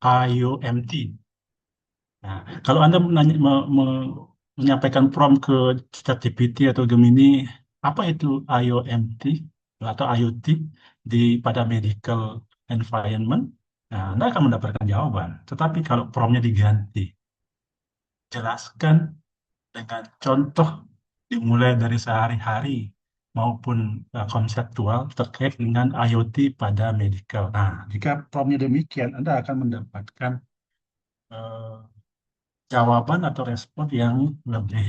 IOMT. Nah, kalau Anda menyampaikan prompt ke ChatGPT atau Gemini, apa itu IOMT atau IoT pada medical environment, nah, Anda akan mendapatkan jawaban. Tetapi kalau promptnya diganti, jelaskan dengan contoh dimulai dari sehari-hari maupun konseptual terkait dengan IoT pada medical. Nah, jika promptnya demikian, Anda akan mendapatkan eh, jawaban atau respon yang lebih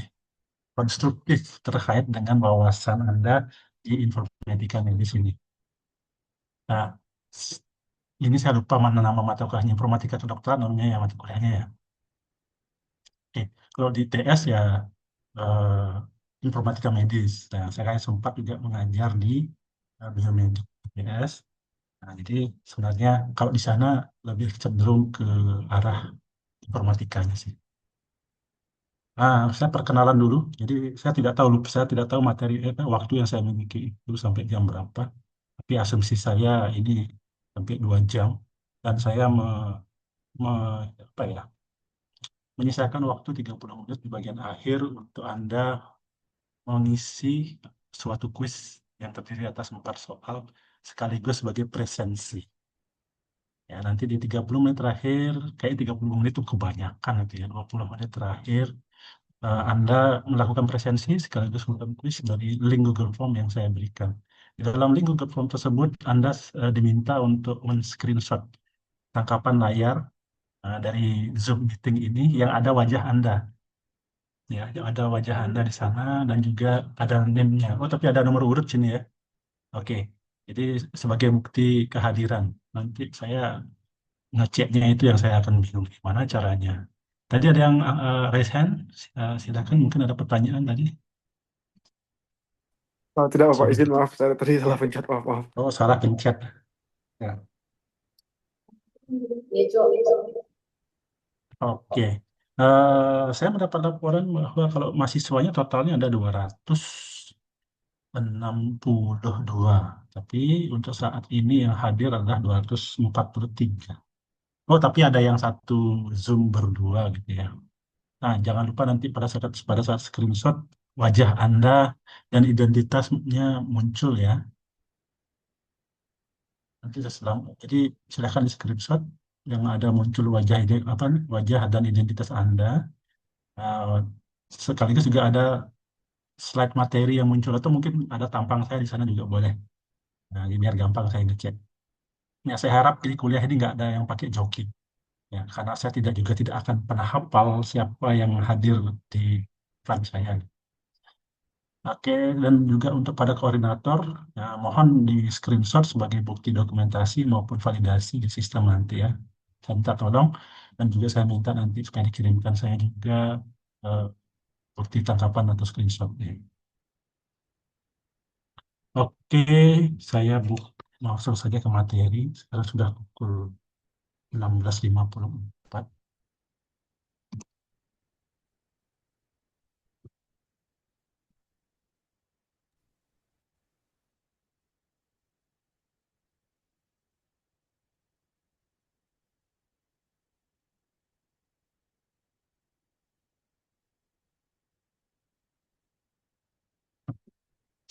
konstruktif terkait dengan wawasan Anda di informatika medis ini. Nah, s- ini saya lupa mana nama mata kuliahnya, informatika kedokteran namanya ya mata kuliahnya ya. Oke, kalau di TS ya eh, informatika medis. Nah, saya kan sempat juga mengajar di biomedik TS. Nah, jadi sebenarnya kalau di sana lebih cenderung ke arah informatikanya sih. Saya perkenalan dulu. Jadi saya tidak tahu materi waktu yang saya miliki itu sampai jam berapa. Tapi asumsi saya ini sampai 2 jam dan saya apa ya, menyisakan waktu 30 menit di bagian akhir untuk Anda mengisi suatu kuis yang terdiri atas 4 soal sekaligus sebagai presensi. Ya, nanti di 30 menit terakhir, kayak 30 menit itu kebanyakan gitu ya. 20 menit terakhir Anda melakukan presensi sekaligus melakukan kuis dari link Google Form yang saya berikan. Di dalam link Google Form tersebut, Anda diminta untuk men-screenshot tangkapan layar dari Zoom meeting ini yang ada wajah Anda. Ya, yang ada wajah Anda di sana dan juga ada name-nya. Oh, tapi ada nomor urut sini ya. Oke, jadi sebagai bukti kehadiran. Nanti saya ngeceknya itu yang saya akan bingung gimana caranya. Tadi ada yang raise hand. Silakan, mungkin ada pertanyaan tadi. Oh, tidak Bapak, izin Sebelum maaf, saya tadi salah pencet, maaf, maaf. Oh, salah pencet. Ya. Oke. Saya mendapat laporan bahwa kalau mahasiswanya totalnya ada 262. Tapi untuk saat ini yang hadir adalah 243. Oh, tapi ada yang satu Zoom berdua gitu ya. Nah, jangan lupa nanti pada saat screenshot wajah Anda dan identitasnya muncul ya. Nanti jadi silakan di screenshot yang ada muncul wajah dan identitas Anda. Nah, sekaligus juga ada slide materi yang muncul atau mungkin ada tampang saya di sana juga boleh. Nah, jadi biar gampang saya ngecek. Ya, saya harap ini kuliah ini nggak ada yang pakai joki. Ya, karena saya tidak akan pernah hafal siapa yang hadir di depan saya. Oke, dan juga untuk pada koordinator, ya, mohon di screenshot sebagai bukti dokumentasi maupun validasi di sistem nanti ya. Saya minta tolong, dan juga saya minta nanti supaya dikirimkan saya juga eh, bukti tangkapan atau screenshotnya. Oke, saya langsung saja ke materi. Sekarang sudah pukul 16.54.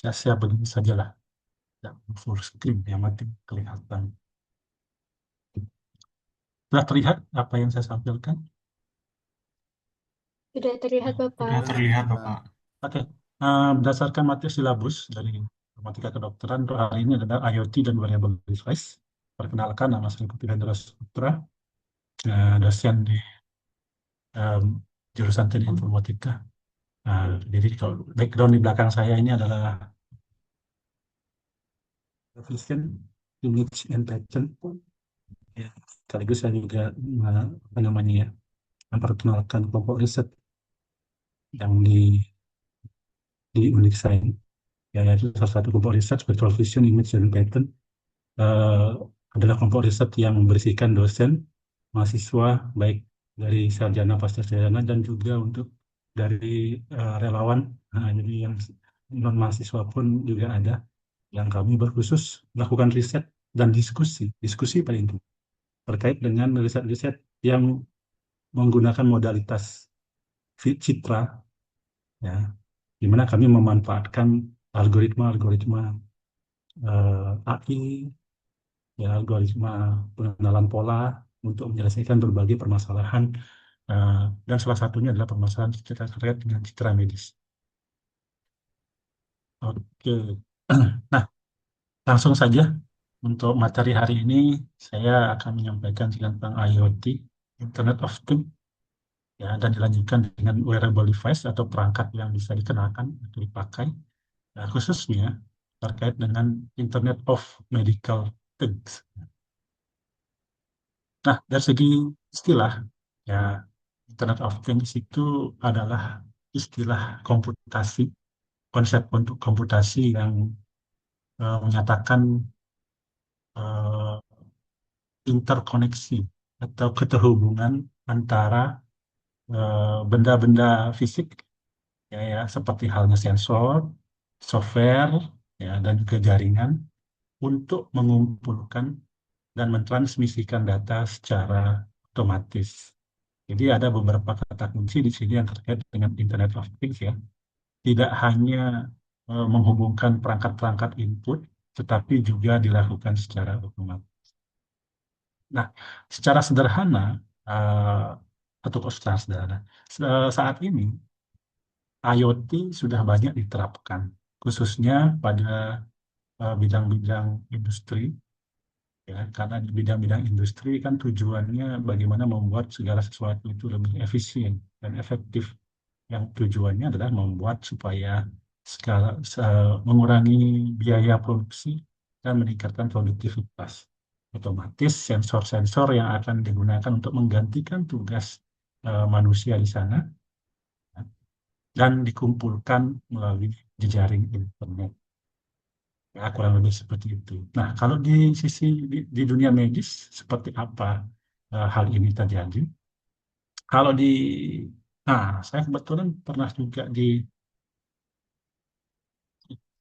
Saya siap begini sajalah. Ya, full screen yang mati kelihatan. Sudah terlihat apa yang saya sampaikan? Sudah terlihat, Sudah Bapak. terlihat, Bapak. Oke, berdasarkan materi silabus dari Informatika Kedokteran untuk hari ini adalah IoT dan Variable Device. Perkenalkan, nama saya Putu Hendra Putra, dosen di em, jurusan Teknik Informatika. Jadi kalau background di belakang saya ini adalah Vision, Image and Pattern. Ya, sekaligus saya juga apa namanya ya, memperkenalkan kelompok riset yang di Unix saya, yaitu salah satu kelompok riset Spectral Vision, Image and Pattern eh, adalah kelompok riset yang berisikan dosen, mahasiswa, baik dari sarjana, pasca sarjana, dan juga untuk dari relawan. Nah, jadi yang non mahasiswa pun juga ada, yang kami berkhusus melakukan riset dan diskusi paling penting. terkait dengan riset-riset yang menggunakan modalitas citra, ya, di mana kami memanfaatkan algoritma-algoritma AI, ya, algoritma pengenalan pola untuk menyelesaikan berbagai permasalahan, eh, dan salah satunya adalah permasalahan terkait dengan citra medis. Oke, nah langsung saja untuk materi hari ini saya akan menyampaikan tentang IoT, Internet of Things, ya, dan dilanjutkan dengan wearable device atau perangkat yang bisa dikenakan atau dipakai, ya, khususnya terkait dengan Internet of Medical Things. Nah, dari segi istilah, ya, Internet of Things itu adalah istilah komputasi, konsep untuk komputasi yang menyatakan eh, interkoneksi atau keterhubungan antara benda-benda fisik, ya, ya, seperti halnya sensor, software, ya, dan juga jaringan untuk mengumpulkan dan mentransmisikan data secara otomatis. Jadi ada beberapa kata kunci di sini yang terkait dengan Internet of Things, ya. Tidak hanya menghubungkan perangkat-perangkat input, tetapi juga dilakukan secara otomatis. Nah, secara sederhana, atau kok secara sederhana, saat ini IoT sudah banyak diterapkan, khususnya pada bidang-bidang industri, ya, karena di bidang-bidang industri kan tujuannya bagaimana membuat segala sesuatu itu lebih efisien dan efektif, yang tujuannya adalah membuat supaya mengurangi biaya produksi dan meningkatkan produktivitas. Otomatis sensor-sensor yang akan digunakan untuk menggantikan tugas manusia di sana, ya, dan dikumpulkan melalui jejaring internet. Ya, kurang lebih seperti itu. Nah, kalau di sisi di dunia medis seperti apa hal ini terjadi? Kalau di, nah, saya kebetulan pernah juga di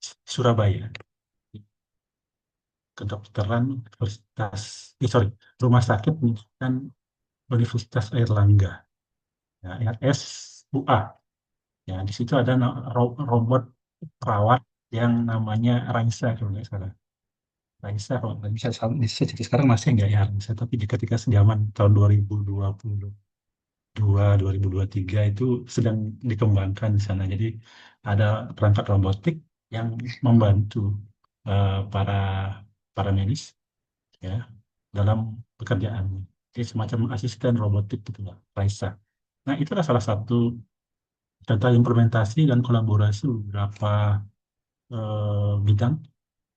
Surabaya, kedokteran Universitas, sorry, Rumah Sakit Pendidikan Universitas Airlangga, ya, RSUA. Ya, di situ ada robot perawat yang namanya Raisa, kalau nggak salah. Raisa, kalau nggak bisa, bisa jadi sekarang masih nggak ya Raisa, tapi di ketika zaman tahun 2022 tiga itu sedang dikembangkan di sana. Jadi ada perangkat robotik yang membantu para para medis, ya, dalam pekerjaan. Jadi semacam asisten robotik gitu lah, Raisa. Nah, itu adalah salah satu contoh implementasi dan kolaborasi beberapa bidang,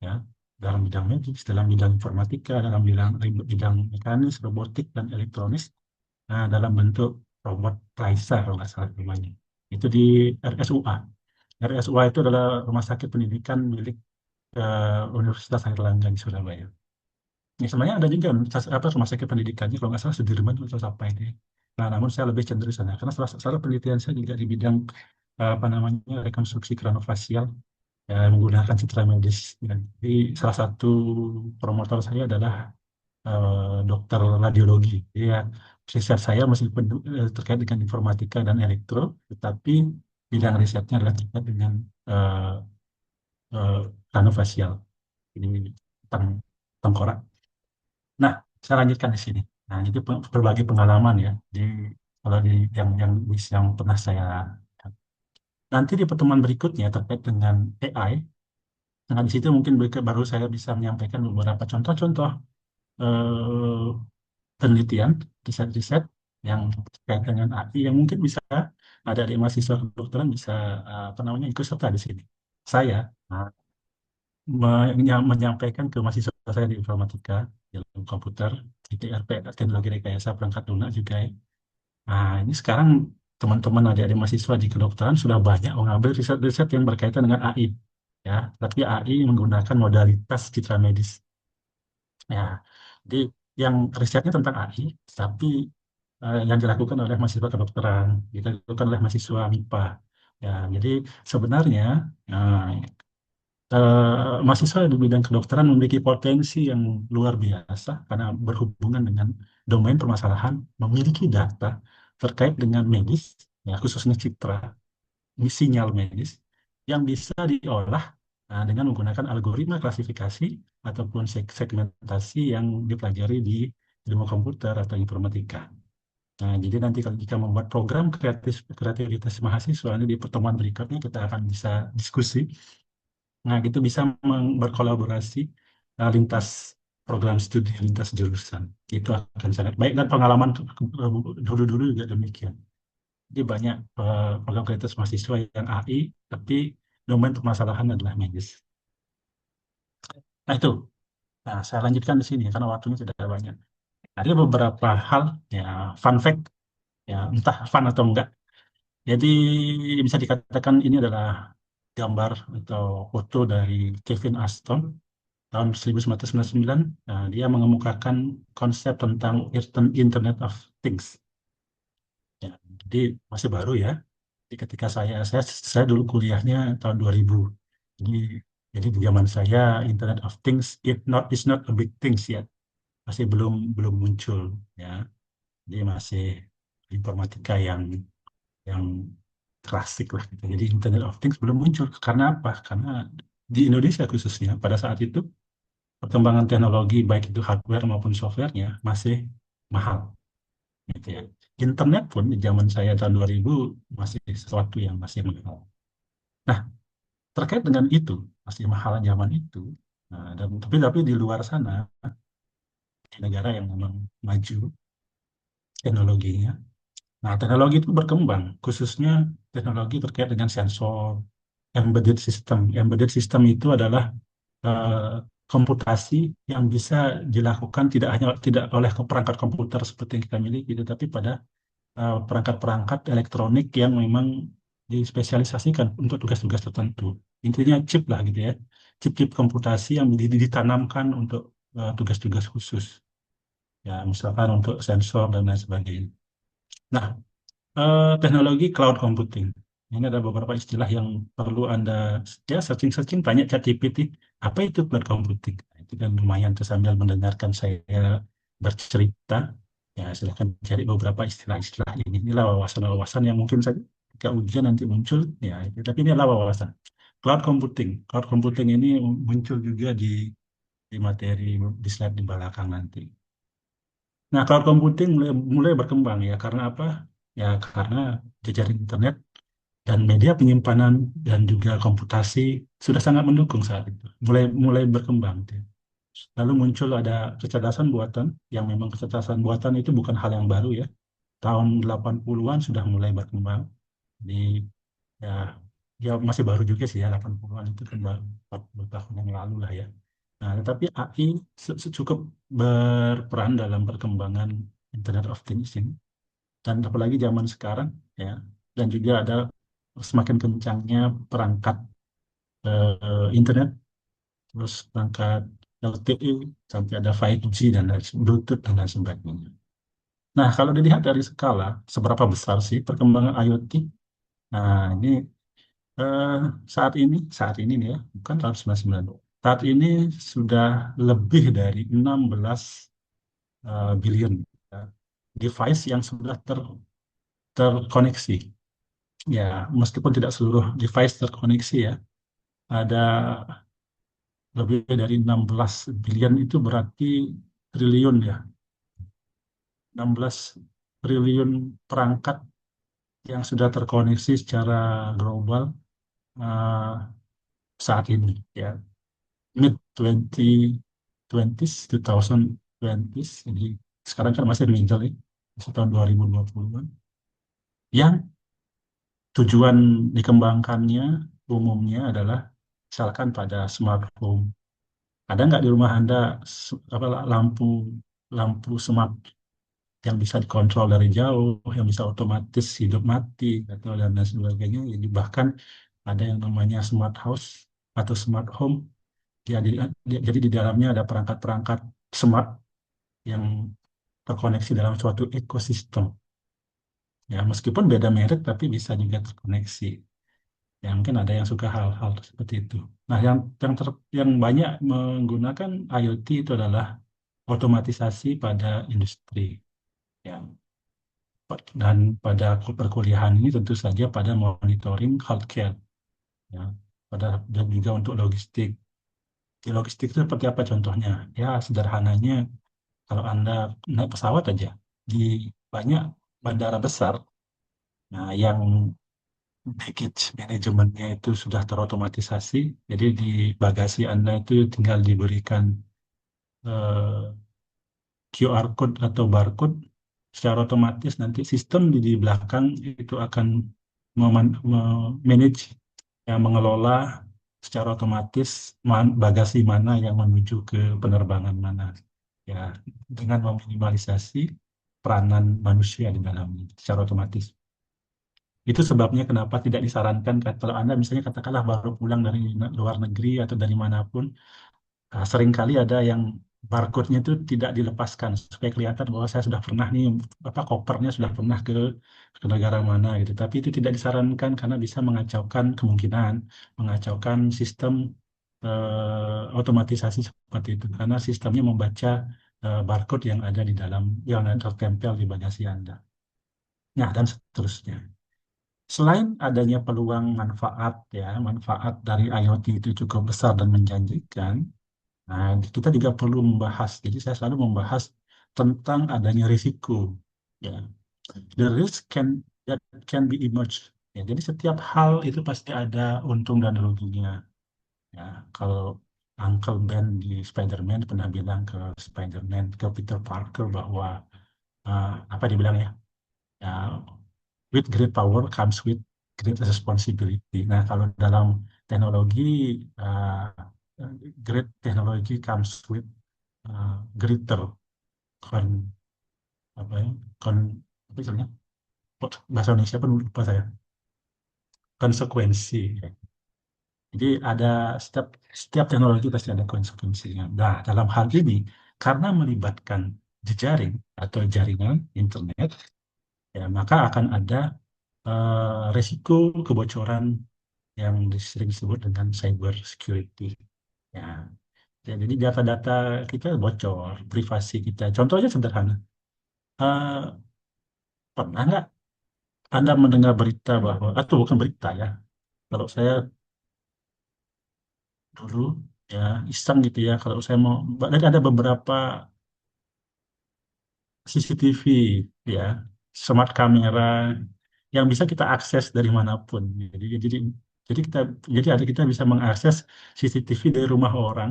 ya, dalam bidang medis, dalam bidang informatika, dalam bidang bidang mekanis, robotik dan elektronik. Nah, dalam bentuk robot Raisa kalau nggak salah namanya. Itu di RSUA. RSUA itu adalah rumah sakit pendidikan milik Universitas Airlangga di Surabaya. Ya, sebenarnya ada juga apa rumah sakit pendidikannya kalau nggak salah Sudirman atau apa ini. Nah, namun saya lebih cenderung sana karena salah penelitian saya juga di bidang apa namanya rekonstruksi kraniofacial, ya, menggunakan citra medis. Ya. Jadi salah satu promotor saya adalah dokter radiologi. Jadi, ya, riset saya meskipun terkait dengan informatika dan elektro, tetapi bidang risetnya adalah terkait dengan eh, kraniofacial. Ini tentang tengkorak. Nah, saya lanjutkan di sini. Nah, itu berbagai pengalaman, ya, di kalau di yang pernah saya. Nanti di pertemuan berikutnya terkait dengan AI, nah di situ mungkin baru saya bisa menyampaikan beberapa contoh-contoh eh, penelitian, riset-riset yang terkait dengan AI yang mungkin bisa ada di mahasiswa kedokteran bisa apa namanya ikut serta di sini. Saya nah, menyampaikan ke mahasiswa saya di informatika, ilmu komputer, ITRP, teknologi rekayasa perangkat lunak juga, ya. Nah, ini sekarang teman-teman adik-adik mahasiswa di kedokteran sudah banyak mengambil riset-riset yang berkaitan dengan AI. Ya, tapi AI menggunakan modalitas citra medis. Ya, jadi yang risetnya tentang AI, tapi yang dilakukan oleh mahasiswa kedokteran, dilakukan oleh mahasiswa MIPA. Ya, jadi sebenarnya eh, mahasiswa di bidang kedokteran memiliki potensi yang luar biasa karena berhubungan dengan domain permasalahan, memiliki data terkait dengan medis, ya khususnya citra, sinyal medis yang bisa diolah dengan menggunakan algoritma klasifikasi ataupun segmentasi yang dipelajari di ilmu komputer atau informatika. Nah, jadi nanti kalau jika membuat program kreativitas mahasiswa ini di pertemuan berikutnya kita akan bisa diskusi. Nah, gitu bisa berkolaborasi lintas program studi, lintas jurusan. Itu akan sangat baik dan pengalaman dulu-dulu juga demikian. Jadi banyak program kreatif mahasiswa yang AI, tapi domain permasalahan adalah medis. Nah itu, nah saya lanjutkan di sini karena waktunya tidak banyak. Ada beberapa hal, ya fun fact, ya entah fun atau enggak. Jadi bisa dikatakan ini adalah gambar atau foto dari Kevin Ashton tahun 1999. Nah, dia mengemukakan konsep tentang Internet of Things. Ya, jadi masih baru ya. Jadi ketika saya dulu kuliahnya tahun 2000. Jadi jadi di zaman saya Internet of Things is not a big things yet. Masih belum belum muncul ya. Jadi masih informatika yang klasik lah gitu. Jadi Internet of Things belum muncul karena apa? Karena di Indonesia khususnya pada saat itu perkembangan teknologi baik itu hardware maupun softwarenya masih mahal gitu ya. Internet pun di zaman saya tahun 2000 masih sesuatu yang masih mahal. Nah, terkait dengan itu, masih mahal zaman itu. Nah, dan tapi di luar sana, di negara yang memang maju teknologinya. Nah, teknologi itu berkembang, khususnya teknologi terkait dengan sensor, embedded system. Embedded system itu adalah eh, komputasi yang bisa dilakukan tidak oleh perangkat komputer seperti yang kita miliki, tetapi pada perangkat-perangkat elektronik yang memang dispesialisasikan untuk tugas-tugas tertentu. Intinya chip lah gitu ya. Chip-chip komputasi yang ditanamkan untuk tugas-tugas khusus. Ya, misalkan untuk sensor dan lain sebagainya. Nah, teknologi cloud computing. Ini ada beberapa istilah yang perlu Anda ya searching-searching, tanya ChatGPT, apa itu cloud computing? Nah, itu kan lumayan tuh sambil mendengarkan saya bercerita. Ya, silahkan cari beberapa istilah-istilah ini. Inilah wawasan-wawasan yang mungkin saja ketika ujian nanti muncul. Ya, tapi ini adalah wawasan. Cloud computing. Cloud computing ini muncul juga di materi di slide di belakang nanti. Nah, cloud computing mulai berkembang ya karena apa? Ya karena jejaring internet dan media penyimpanan dan juga komputasi sudah sangat mendukung saat itu. Mulai mulai berkembang. Gitu. Lalu muncul ada kecerdasan buatan yang memang kecerdasan buatan itu bukan hal yang baru ya. Tahun 80-an sudah mulai berkembang di ya ya masih baru juga sih ya 80-an itu kan baru 40 tahun yang lalu lah ya. Nah, tetapi AI cukup berperan dalam perkembangan Internet of Things ini dan apalagi zaman sekarang ya dan juga ada semakin kencangnya perangkat internet terus perangkat LTE sampai ada 5G dan Bluetooth dan lain sebagainya. Nah, kalau dilihat dari skala seberapa besar sih perkembangan IoT? Nah, ini eh, saat ini nih ya, bukan tahun 99. Saat ini sudah lebih dari 16 billion ya, device yang sudah terkoneksi. Ya, meskipun tidak seluruh device terkoneksi ya, ada lebih dari 16 billion itu berarti triliun ya, 16 triliun perangkat yang sudah terkoneksi secara global eh, saat ini ya. Mid 2020s, 2020s, jadi sekarang kan masih middle ya, masih tahun 2020-an, yang tujuan dikembangkannya umumnya adalah misalkan pada smart home. Ada nggak di rumah Anda apa, lampu lampu smart yang bisa dikontrol dari jauh, yang bisa otomatis hidup mati atau dan lain sebagainya. Jadi bahkan ada yang namanya smart house atau smart home. Jadi di dalamnya ada perangkat-perangkat smart yang terkoneksi dalam suatu ekosistem. Ya, meskipun beda merek tapi bisa juga terkoneksi. Ya, mungkin ada yang suka hal-hal seperti itu. Nah, yang banyak menggunakan IoT itu adalah otomatisasi pada industri. Ya. Dan pada perkuliahan ini tentu saja pada monitoring healthcare. Ya. Dan juga untuk logistik. Di logistik itu seperti apa contohnya? Ya, sederhananya kalau Anda naik pesawat aja di banyak bandara besar, nah, yang baggage manajemennya itu sudah terotomatisasi. Jadi di bagasi Anda itu tinggal diberikan QR code atau barcode, secara otomatis nanti sistem di belakang itu akan manage, yang mengelola secara otomatis bagasi mana yang menuju ke penerbangan mana. Ya, dengan meminimalisasi peranan manusia di dalamnya secara otomatis. Itu sebabnya kenapa tidak disarankan kalau Anda misalnya katakanlah baru pulang dari luar negeri atau dari manapun, seringkali ada yang barcode-nya itu tidak dilepaskan supaya kelihatan bahwa saya sudah pernah nih, apa, kopernya sudah pernah ke negara mana gitu. Tapi itu tidak disarankan karena bisa mengacaukan sistem otomatisasi seperti itu karena sistemnya membaca barcode yang ada di dalam, yang tertempel di bagasi Anda. Nah, dan seterusnya. Selain adanya peluang manfaat, ya, manfaat dari IoT itu cukup besar dan menjanjikan. Nah, kita juga perlu membahas. Jadi saya selalu membahas tentang adanya risiko. Ya, the risk can be emerged. Ya, jadi setiap hal itu pasti ada untung dan ruginya. Ya, kalau Uncle Ben di Spider-Man pernah bilang ke Peter Parker bahwa apa dia bilang ya? Ya, with great power comes with great responsibility. Nah, kalau dalam teknologi, uh, great technology comes with greater kon apa ya kon apa istilahnya, bahasa Indonesia pun lupa saya, konsekuensi. Jadi ada setiap setiap teknologi pasti ada konsekuensinya. Nah, dalam hal ini karena melibatkan jejaring atau jaringan internet, ya maka akan ada resiko kebocoran yang sering disebut dengan cyber security. Ya, jadi data-data kita bocor, privasi kita. Contohnya sederhana. Eh, Pernah nggak Anda mendengar berita bahwa, atau bukan berita ya, kalau saya dulu ya iseng gitu ya, kalau saya mau, dan ada beberapa CCTV, ya, smart kamera yang bisa kita akses dari manapun. Jadi kita kita bisa mengakses CCTV dari rumah orang,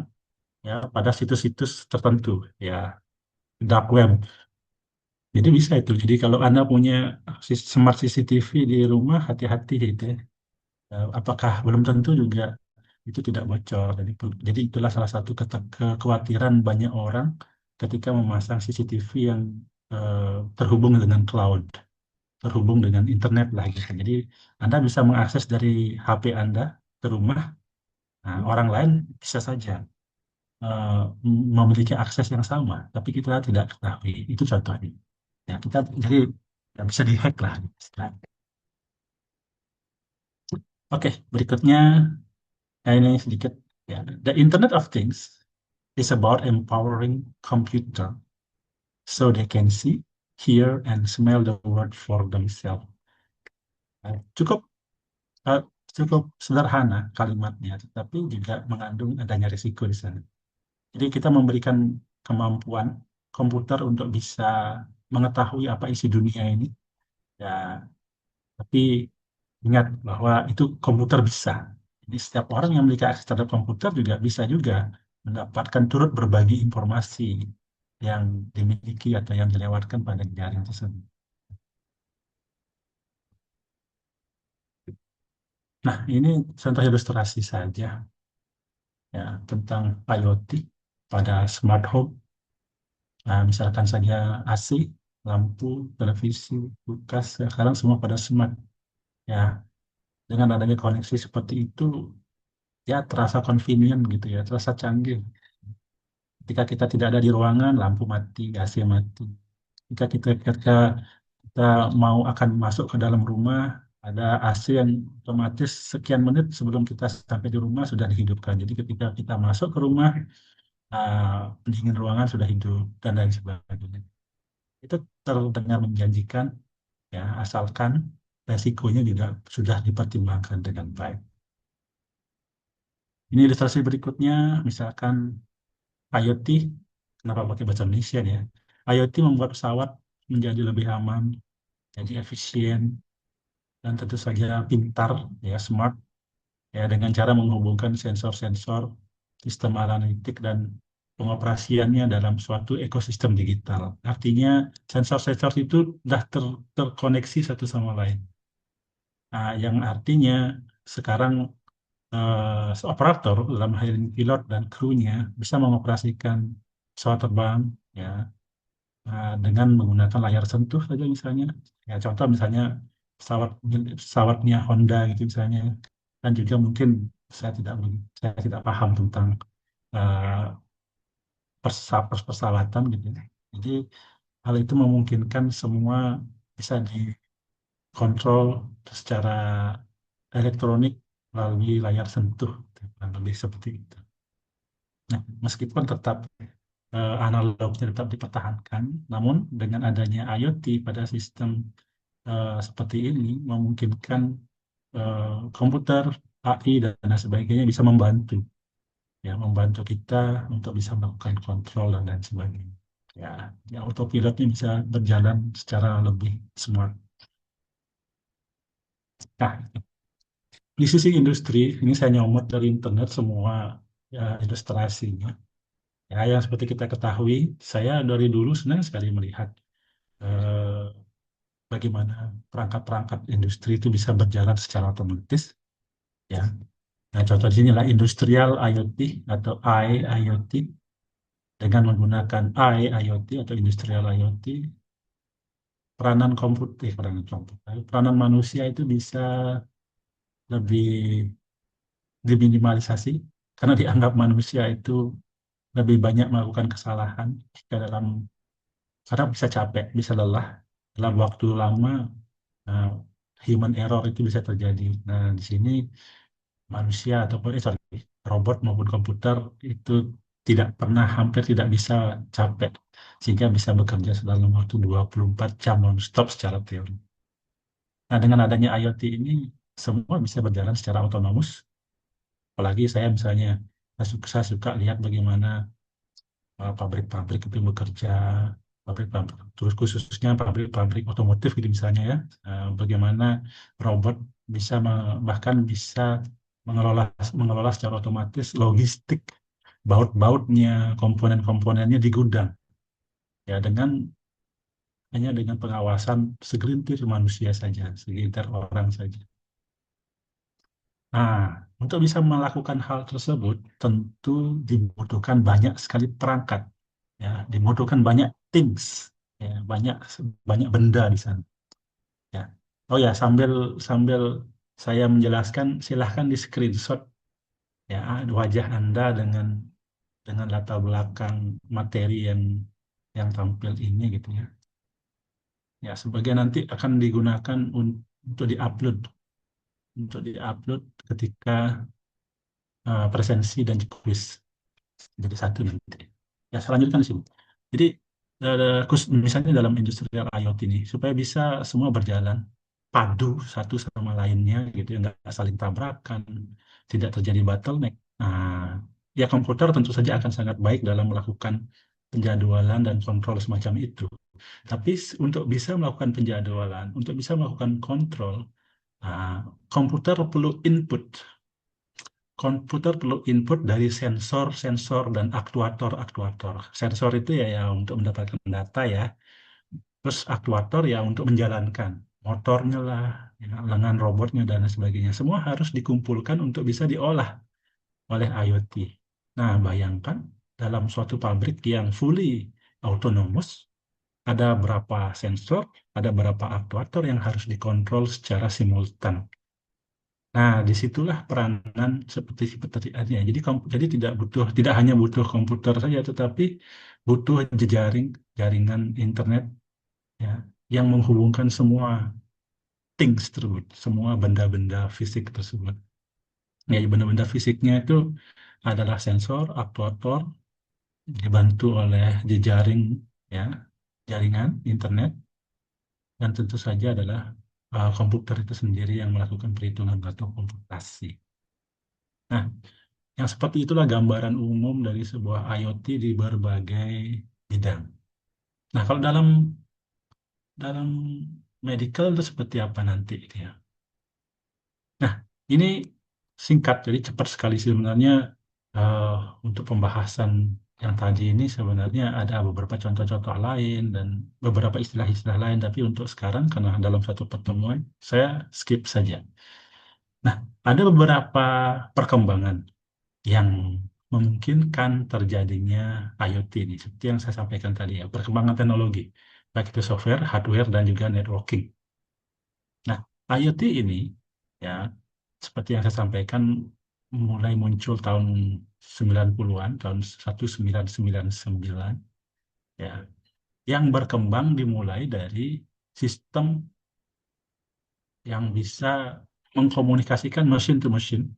ya, pada situs-situs tertentu, ya, dark web. Jadi bisa itu. Jadi kalau Anda punya smart CCTV di rumah, hati-hati gitu ya. Apakah belum tentu juga itu tidak bocor. Jadi itulah salah satu kekhawatiran banyak orang ketika memasang CCTV yang terhubung dengan cloud, terhubung dengan internet lah gitu. Jadi Anda bisa mengakses dari HP Anda ke rumah. Nah, orang lain bisa saja eh, memiliki akses yang sama, tapi kita tidak ketahui. Itu contohnya. Ya, kita jadi ya bisa dihack lah. Oke, berikutnya, ya, ini sedikit, ya. The Internet of Things is about empowering computer so they can see, hear, and smell the world for themselves. Nah, eh, cukup sederhana kalimatnya, tetapi juga mengandung adanya risiko di sana. Jadi kita memberikan kemampuan komputer untuk bisa mengetahui apa isi dunia ini, ya, tapi ingat bahwa itu komputer bisa. Jadi setiap orang yang memiliki akses terhadap komputer juga bisa juga mendapatkan turut berbagi informasi yang dimiliki atau yang dilewatkan pada jaring tersebut. Nah, ini contoh ilustrasi saja, ya, tentang IoT pada smart home. Nah, misalkan saja AC, lampu, televisi, kulkas, sekarang semua pada smart. Ya, dengan adanya koneksi seperti itu, ya terasa convenient gitu ya, terasa canggih. Ketika kita tidak ada di ruangan, lampu mati, AC mati. Ketika kita mau akan masuk ke dalam rumah, Ada AC yang otomatis sekian menit sebelum kita sampai di rumah sudah dihidupkan. Jadi ketika kita masuk ke rumah, pendingin ruangan sudah hidup dan lain sebagainya. Itu terdengar menjanjikan, ya, asalkan resikonya juga sudah dipertimbangkan dengan baik. Ini ilustrasi berikutnya, misalkan IoT, kenapa pakai bahasa Indonesia ya? IoT membuat pesawat menjadi lebih aman, jadi efisien, dan tentu saja pintar, ya, smart, ya, dengan cara menghubungkan sensor-sensor, sistem analitik, dan pengoperasiannya dalam suatu ekosistem digital. Artinya sensor-sensor itu sudah terkoneksi satu sama lain. Nah, yang artinya sekarang operator dalam hal ini pilot dan krunya bisa mengoperasikan pesawat terbang, ya, dengan menggunakan layar sentuh saja misalnya. Ya, contoh misalnya pesawat pesawatnya Honda gitu misalnya. Dan juga mungkin saya tidak paham tentang eh, persalatan gitu, ya. Jadi hal itu memungkinkan semua bisa dikontrol secara elektronik melalui layar sentuh, gitu. Kurang lebih seperti itu. Nah, meskipun tetap analognya tetap dipertahankan, namun dengan adanya IoT pada sistem seperti ini memungkinkan komputer, AI dan lain sebagainya bisa membantu, ya, membantu kita untuk bisa melakukan kontrol dan lain sebagainya. Ya, ya, autopilotnya bisa berjalan secara lebih smart. Nah, di sisi industri ini saya nyomot dari internet semua, ya, ilustrasinya. Ya, yang seperti kita ketahui, saya dari dulu senang sekali melihat eh, bagaimana perangkat-perangkat industri itu bisa berjalan secara otomatis. Ya, nah, contoh di sini lah industrial IoT atau IIoT. Dengan menggunakan IIoT atau industrial IoT, peranan manusia itu bisa lebih diminimalisasi karena dianggap manusia itu lebih banyak melakukan kesalahan ke dalam, karena bisa capek, bisa lelah dalam waktu lama. Nah, human error itu bisa terjadi. Nah, di sini manusia ataupun sorry, robot maupun komputer itu hampir tidak bisa capek sehingga bisa bekerja dalam waktu 24 jam non-stop secara teori. Nah, dengan adanya IoT ini semua bisa berjalan secara otonomus. Apalagi saya misalnya saya suka lihat bagaimana pabrik-pabrik itu bekerja, pabrik-pabrik, terus khususnya pabrik-pabrik otomotif gitu misalnya, ya. Bagaimana robot bisa bahkan bisa mengelola mengelola secara otomatis logistik baut-bautnya, komponen-komponennya di gudang, ya, hanya dengan pengawasan segelintir manusia saja, segelintir orang saja. Nah, untuk bisa melakukan hal tersebut tentu dibutuhkan banyak sekali perangkat, ya, dibutuhkan banyak things, ya, banyak banyak benda di sana, ya. Oh ya, sambil sambil saya menjelaskan, silahkan di screenshot, ya, wajah Anda dengan latar belakang materi yang tampil ini gitu, ya. Ya, sebagai nanti akan digunakan untuk diupload ketika presensi dan kuis jadi satu nanti. Ya, saya lanjutkan di sini. Jadi misalnya dalam industrial IoT ini supaya bisa semua berjalan padu satu sama lainnya gitu ya, nggak saling tabrakan, tidak terjadi bottleneck. Nah, ya, komputer tentu saja akan sangat baik dalam melakukan penjadwalan dan kontrol semacam itu. Tapi untuk bisa melakukan penjadwalan, untuk bisa melakukan kontrol, komputer perlu input. Komputer perlu input dari sensor-sensor dan aktuator-aktuator. Sensor itu ya untuk mendapatkan data, ya. Terus aktuator ya untuk menjalankan motornya lah, ya, lengan robotnya dan lain sebagainya. Semua harus dikumpulkan untuk bisa diolah oleh IoT. Nah, bayangkan dalam suatu pabrik yang fully autonomous, ada berapa sensor, ada berapa aktuator yang harus dikontrol secara simultan. Nah, disitulah peranan seperti seperti adanya. Jadi tidak hanya butuh komputer saja, tetapi butuh jaringan internet, ya, yang menghubungkan semua things tersebut, semua benda-benda fisik tersebut. Ya, benda-benda fisiknya itu adalah sensor, aktuator, dibantu oleh jejaring, ya, jaringan internet, dan tentu saja adalah komputer itu sendiri yang melakukan perhitungan atau komputasi. Nah, yang seperti itulah gambaran umum dari sebuah IoT di berbagai bidang. Nah, kalau dalam dalam medical itu seperti apa nanti gitu ya. Nah, ini singkat, jadi cepat sekali sih sebenarnya. eh, untuk pembahasan yang tadi ini sebenarnya ada beberapa contoh-contoh lain dan beberapa istilah-istilah lain, tapi untuk sekarang karena dalam satu pertemuan saya skip saja. Nah, ada beberapa perkembangan yang memungkinkan terjadinya IoT ini, seperti yang saya sampaikan tadi ya, perkembangan teknologi, baik itu software, hardware, dan juga networking. Nah, IoT ini ya seperti yang saya sampaikan mulai muncul tahun 90-an, tahun 1999 ya, yang berkembang dimulai dari sistem yang bisa mengkomunikasikan mesin to mesin,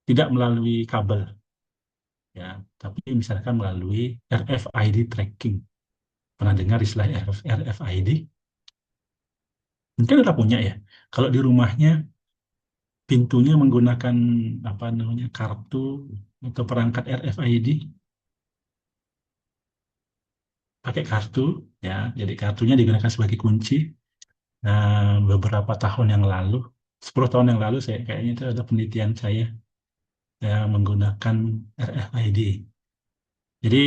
tidak melalui kabel ya, tapi misalkan melalui RFID tracking. Pernah dengar istilah RFID? Mungkin udah punya ya. Kalau di rumahnya pintunya menggunakan apa namanya kartu atau perangkat RFID, pakai kartu ya. Jadi kartunya digunakan sebagai kunci. Nah, beberapa tahun yang lalu, 10 tahun yang lalu saya kayaknya itu ada penelitian saya yang menggunakan RFID. Jadi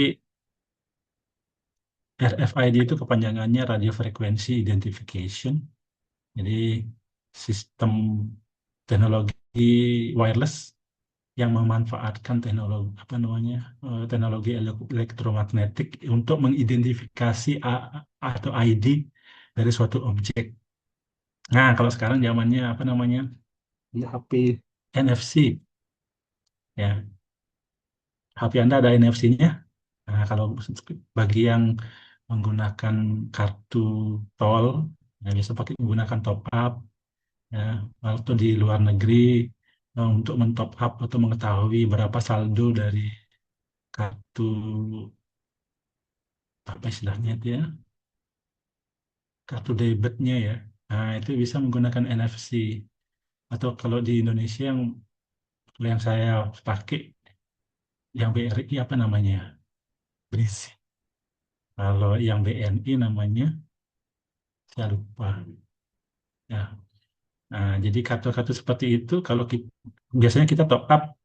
RFID itu kepanjangannya Radio Frequency Identification. Jadi sistem teknologi wireless yang memanfaatkan teknologi apa namanya teknologi elektromagnetik untuk mengidentifikasi atau ID dari suatu objek. Nah, kalau sekarang zamannya apa namanya di HP NFC ya, HP Anda ada NFC-nya. Nah, kalau bagi yang menggunakan kartu tol, ya biasa pakai menggunakan top up, ya, atau di luar negeri untuk mentop up atau mengetahui berapa saldo dari kartu apa istilahnya itu ya, kartu debitnya ya. Nah, itu bisa menggunakan NFC. Atau kalau di Indonesia yang saya pakai, yang BRI apa namanya? Berisi. Kalau yang BNI namanya, saya lupa. Ya. Nah, jadi kartu-kartu seperti itu, kalau biasanya kita top up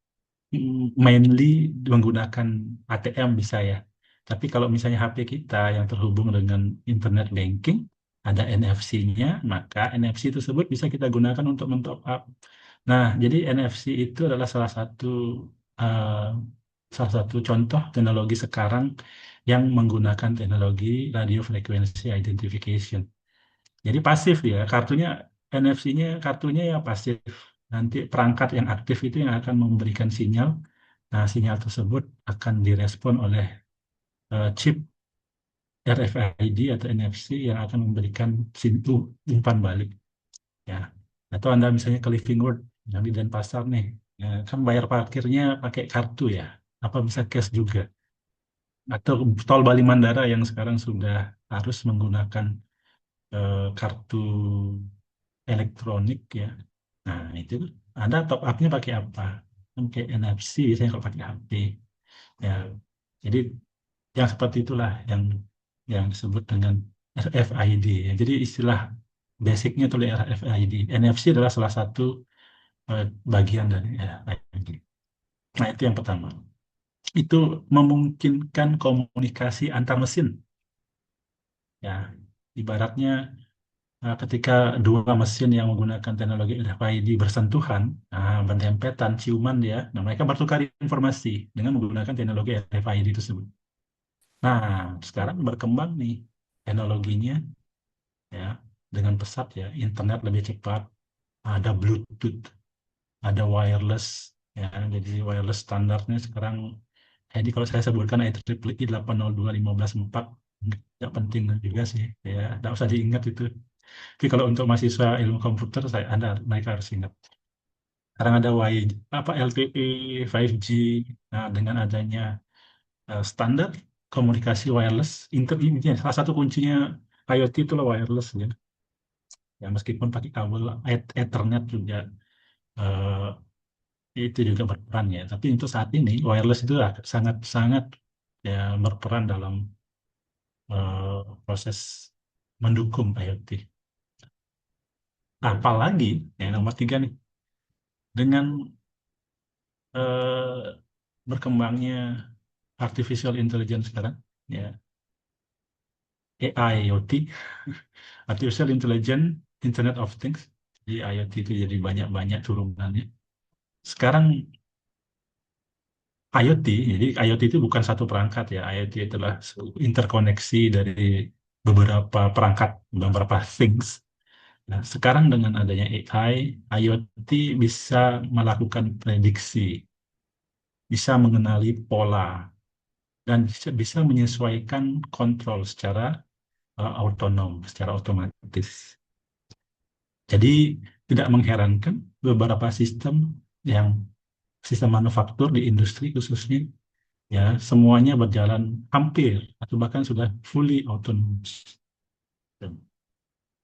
mainly menggunakan ATM bisa ya. Tapi kalau misalnya HP kita yang terhubung dengan internet banking, ada NFC-nya, maka NFC tersebut bisa kita gunakan untuk men-top up. Nah, jadi NFC itu adalah eh, salah satu contoh teknologi sekarang yang menggunakan teknologi radio frequency identification. Jadi pasif ya, kartunya NFC-nya kartunya ya pasif. Nanti perangkat yang aktif itu yang akan memberikan sinyal. Nah, sinyal tersebut akan direspon oleh chip RFID atau NFC yang akan memberikan umpan balik. Ya, atau Anda misalnya ke Living World yang di Denpasar nih, ya, kan bayar parkirnya pakai kartu ya, apa bisa cash juga? Atau tol Bali Mandara yang sekarang sudah harus menggunakan kartu elektronik ya. Nah, itu Anda top up-nya pakai apa? Kan pakai NFC biasanya kalau pakai HP. Ya, jadi yang seperti itulah yang disebut dengan RFID. Ya. Jadi istilah basicnya itu RFID. NFC adalah salah satu bagian dari RFID. Nah, itu yang pertama. Itu memungkinkan komunikasi antar mesin. Ya, ibaratnya ketika dua mesin yang menggunakan teknologi RFID bersentuhan, berdempetan, ciuman dia, nah mereka bertukar informasi dengan menggunakan teknologi RFID tersebut. Nah, sekarang berkembang nih teknologinya ya dengan pesat ya, internet lebih cepat, ada Bluetooth, ada wireless ya. Jadi wireless standarnya sekarang jadi kalau saya sebutkan IEEE 802.15.4 nggak penting juga sih ya, nggak usah diingat itu. Tapi kalau untuk mahasiswa ilmu komputer, saya ada mereka harus ingat. Sekarang ada LTE, 5G. Nah, dengan adanya standar komunikasi wireless, ini salah satu kuncinya IoT itulah wireless ya. Ya meskipun pakai kabel Ethernet juga eh, itu juga berperan ya. Tapi untuk saat ini wireless itu sangat-sangat ya berperan dalam proses mendukung IoT. Apalagi yang nomor tiga nih, dengan eh, berkembangnya artificial intelligence sekarang, ya AIoT, artificial intelligence, Internet of Things, jadi IoT itu jadi banyak-banyak turunannya. Sekarang IoT, jadi IoT itu bukan satu perangkat ya, IoT itulah interkoneksi dari beberapa perangkat, beberapa things. Nah, sekarang dengan adanya AI, IoT bisa melakukan prediksi, bisa mengenali pola, dan bisa menyesuaikan kontrol secara otonom, secara otomatis. Jadi tidak mengherankan beberapa yang sistem manufaktur di industri khususnya ya semuanya berjalan hampir atau bahkan sudah fully autonomous.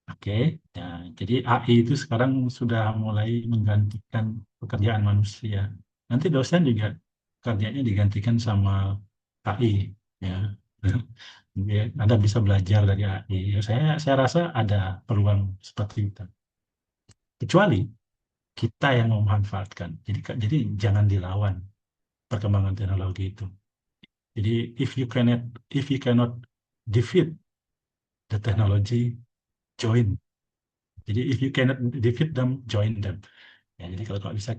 Oke, ya, jadi AI itu sekarang sudah mulai menggantikan pekerjaan manusia. Nanti dosen juga kerjanya digantikan sama AI, ya. Ya, Anda bisa belajar dari AI. Ya, saya rasa ada peluang seperti itu. Kecuali kita yang memanfaatkan. Jadi jangan dilawan perkembangan teknologi itu. Jadi if you cannot defeat the technology, join. Jadi if you cannot defeat them, join them. Ya, jadi kalau bisa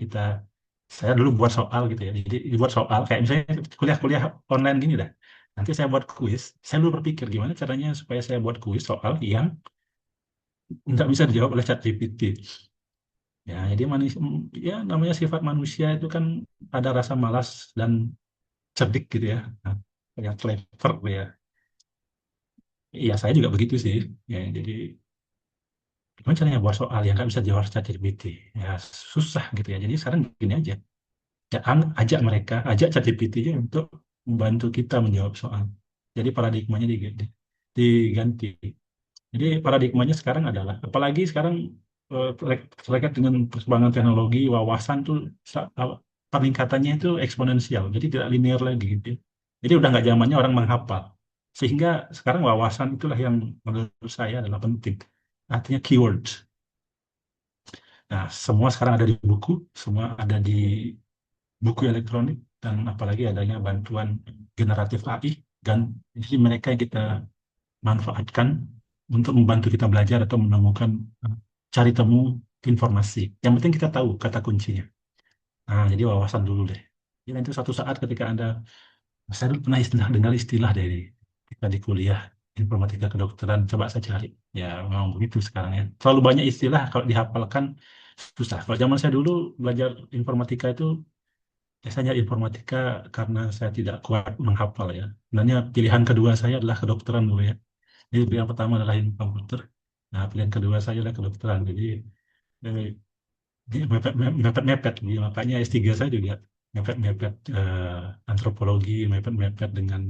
saya dulu buat soal gitu ya. Jadi buat soal kayak misalnya kuliah-kuliah online gini dah. Nanti saya buat kuis. Saya dulu berpikir gimana caranya supaya saya buat kuis soal yang nggak bisa dijawab oleh ChatGPT. Ya, jadi ya namanya sifat manusia itu kan ada rasa malas dan cerdik gitu ya. Nah, yang clever ya. Iya, saya juga begitu sih. Ya, jadi gimana caranya buat soal yang nggak bisa dijawab ChatGPT? Ya susah gitu ya. Jadi sekarang gini aja. Ya, ajak ChatGPT-nya untuk membantu kita menjawab soal. Jadi paradigmanya diganti. Jadi paradigmanya sekarang adalah, apalagi sekarang terkait dengan perkembangan teknologi, wawasan tuh peningkatannya itu eksponensial. Jadi tidak linear lagi gitu. Jadi udah nggak zamannya orang menghafal. Sehingga sekarang wawasan itulah yang menurut saya adalah penting. Artinya keywords. Nah, semua sekarang ada di buku, semua ada di buku elektronik, dan apalagi adanya bantuan generatif AI, dan jadi mereka yang kita manfaatkan untuk membantu kita belajar atau menemukan cari temu informasi. Yang penting kita tahu kata kuncinya. Nah, jadi wawasan dulu deh. Jadi nanti suatu saat ketika saya dulu pernah dengar istilah dari kita di kuliah informatika kedokteran, coba saya cari. Ya, memang begitu sekarang ya. Terlalu banyak istilah kalau dihafalkan susah. Kalau zaman saya dulu belajar informatika itu biasanya informatika karena saya tidak kuat menghafal ya. Sebenarnya pilihan kedua saya adalah kedokteran dulu ya. Jadi pilihan pertama adalah ilmu komputer. Nah, pilihan kedua saya adalah kedokteran. Jadi eh, mepet-mepet. Jadi, makanya S3 saya juga mepet-mepet antropologi, mepet-mepet dengan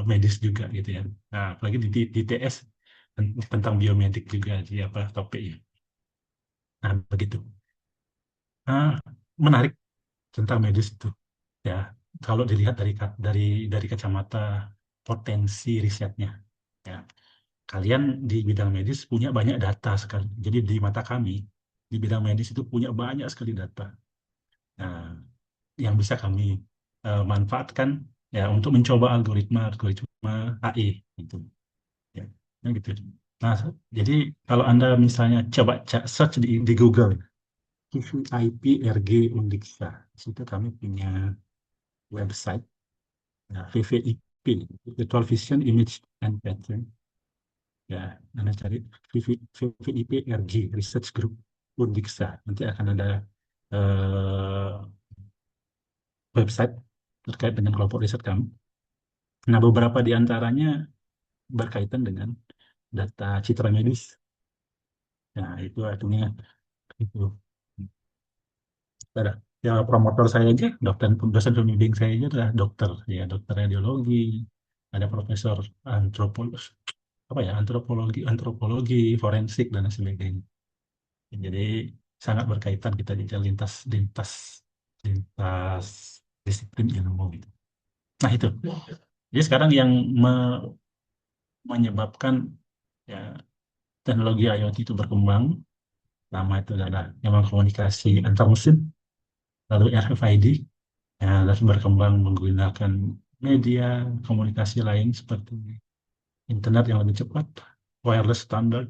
medis juga gitu ya. Nah, apalagi di TS tentang biomedik juga di apa topiknya. Nah, begitu. Nah, menarik tentang medis itu. Ya, kalau dilihat dari kacamata potensi risetnya, ya, kalian di bidang medis punya banyak data sekali. Jadi di mata kami di bidang medis itu punya banyak sekali data. Nah, yang bisa kami manfaatkan ya untuk mencoba algoritma AI gitu. Ya, ya gitu. Nah, jadi kalau Anda misalnya coba search di Google VVIP RG Undiksa, di situ kami punya website. Nah, VVIP, Virtual Vision Image and Pattern. Ya, Anda cari VVIP RG, Research Group Undiksa. Nanti akan ada eh, website terkait dengan kelompok riset kami. Nah, beberapa di antaranya berkaitan dengan data citra medis. Nah, itu artinya itu. Ada. Ya, promotor saya aja, dosen pembimbing saya aja adalah dokter, ya dokter radiologi, ada profesor antropologi, apa ya, antropologi, antropologi forensik dan sebagainya. Jadi sangat berkaitan kita di lintas lintas lintas disiplin ilmu gitu. Nah itu. Jadi sekarang yang menyebabkan ya teknologi IoT itu berkembang, pertama itu adalah memang komunikasi antar mesin, lalu RFID, ya, lalu berkembang menggunakan media komunikasi lain seperti internet yang lebih cepat, wireless standard,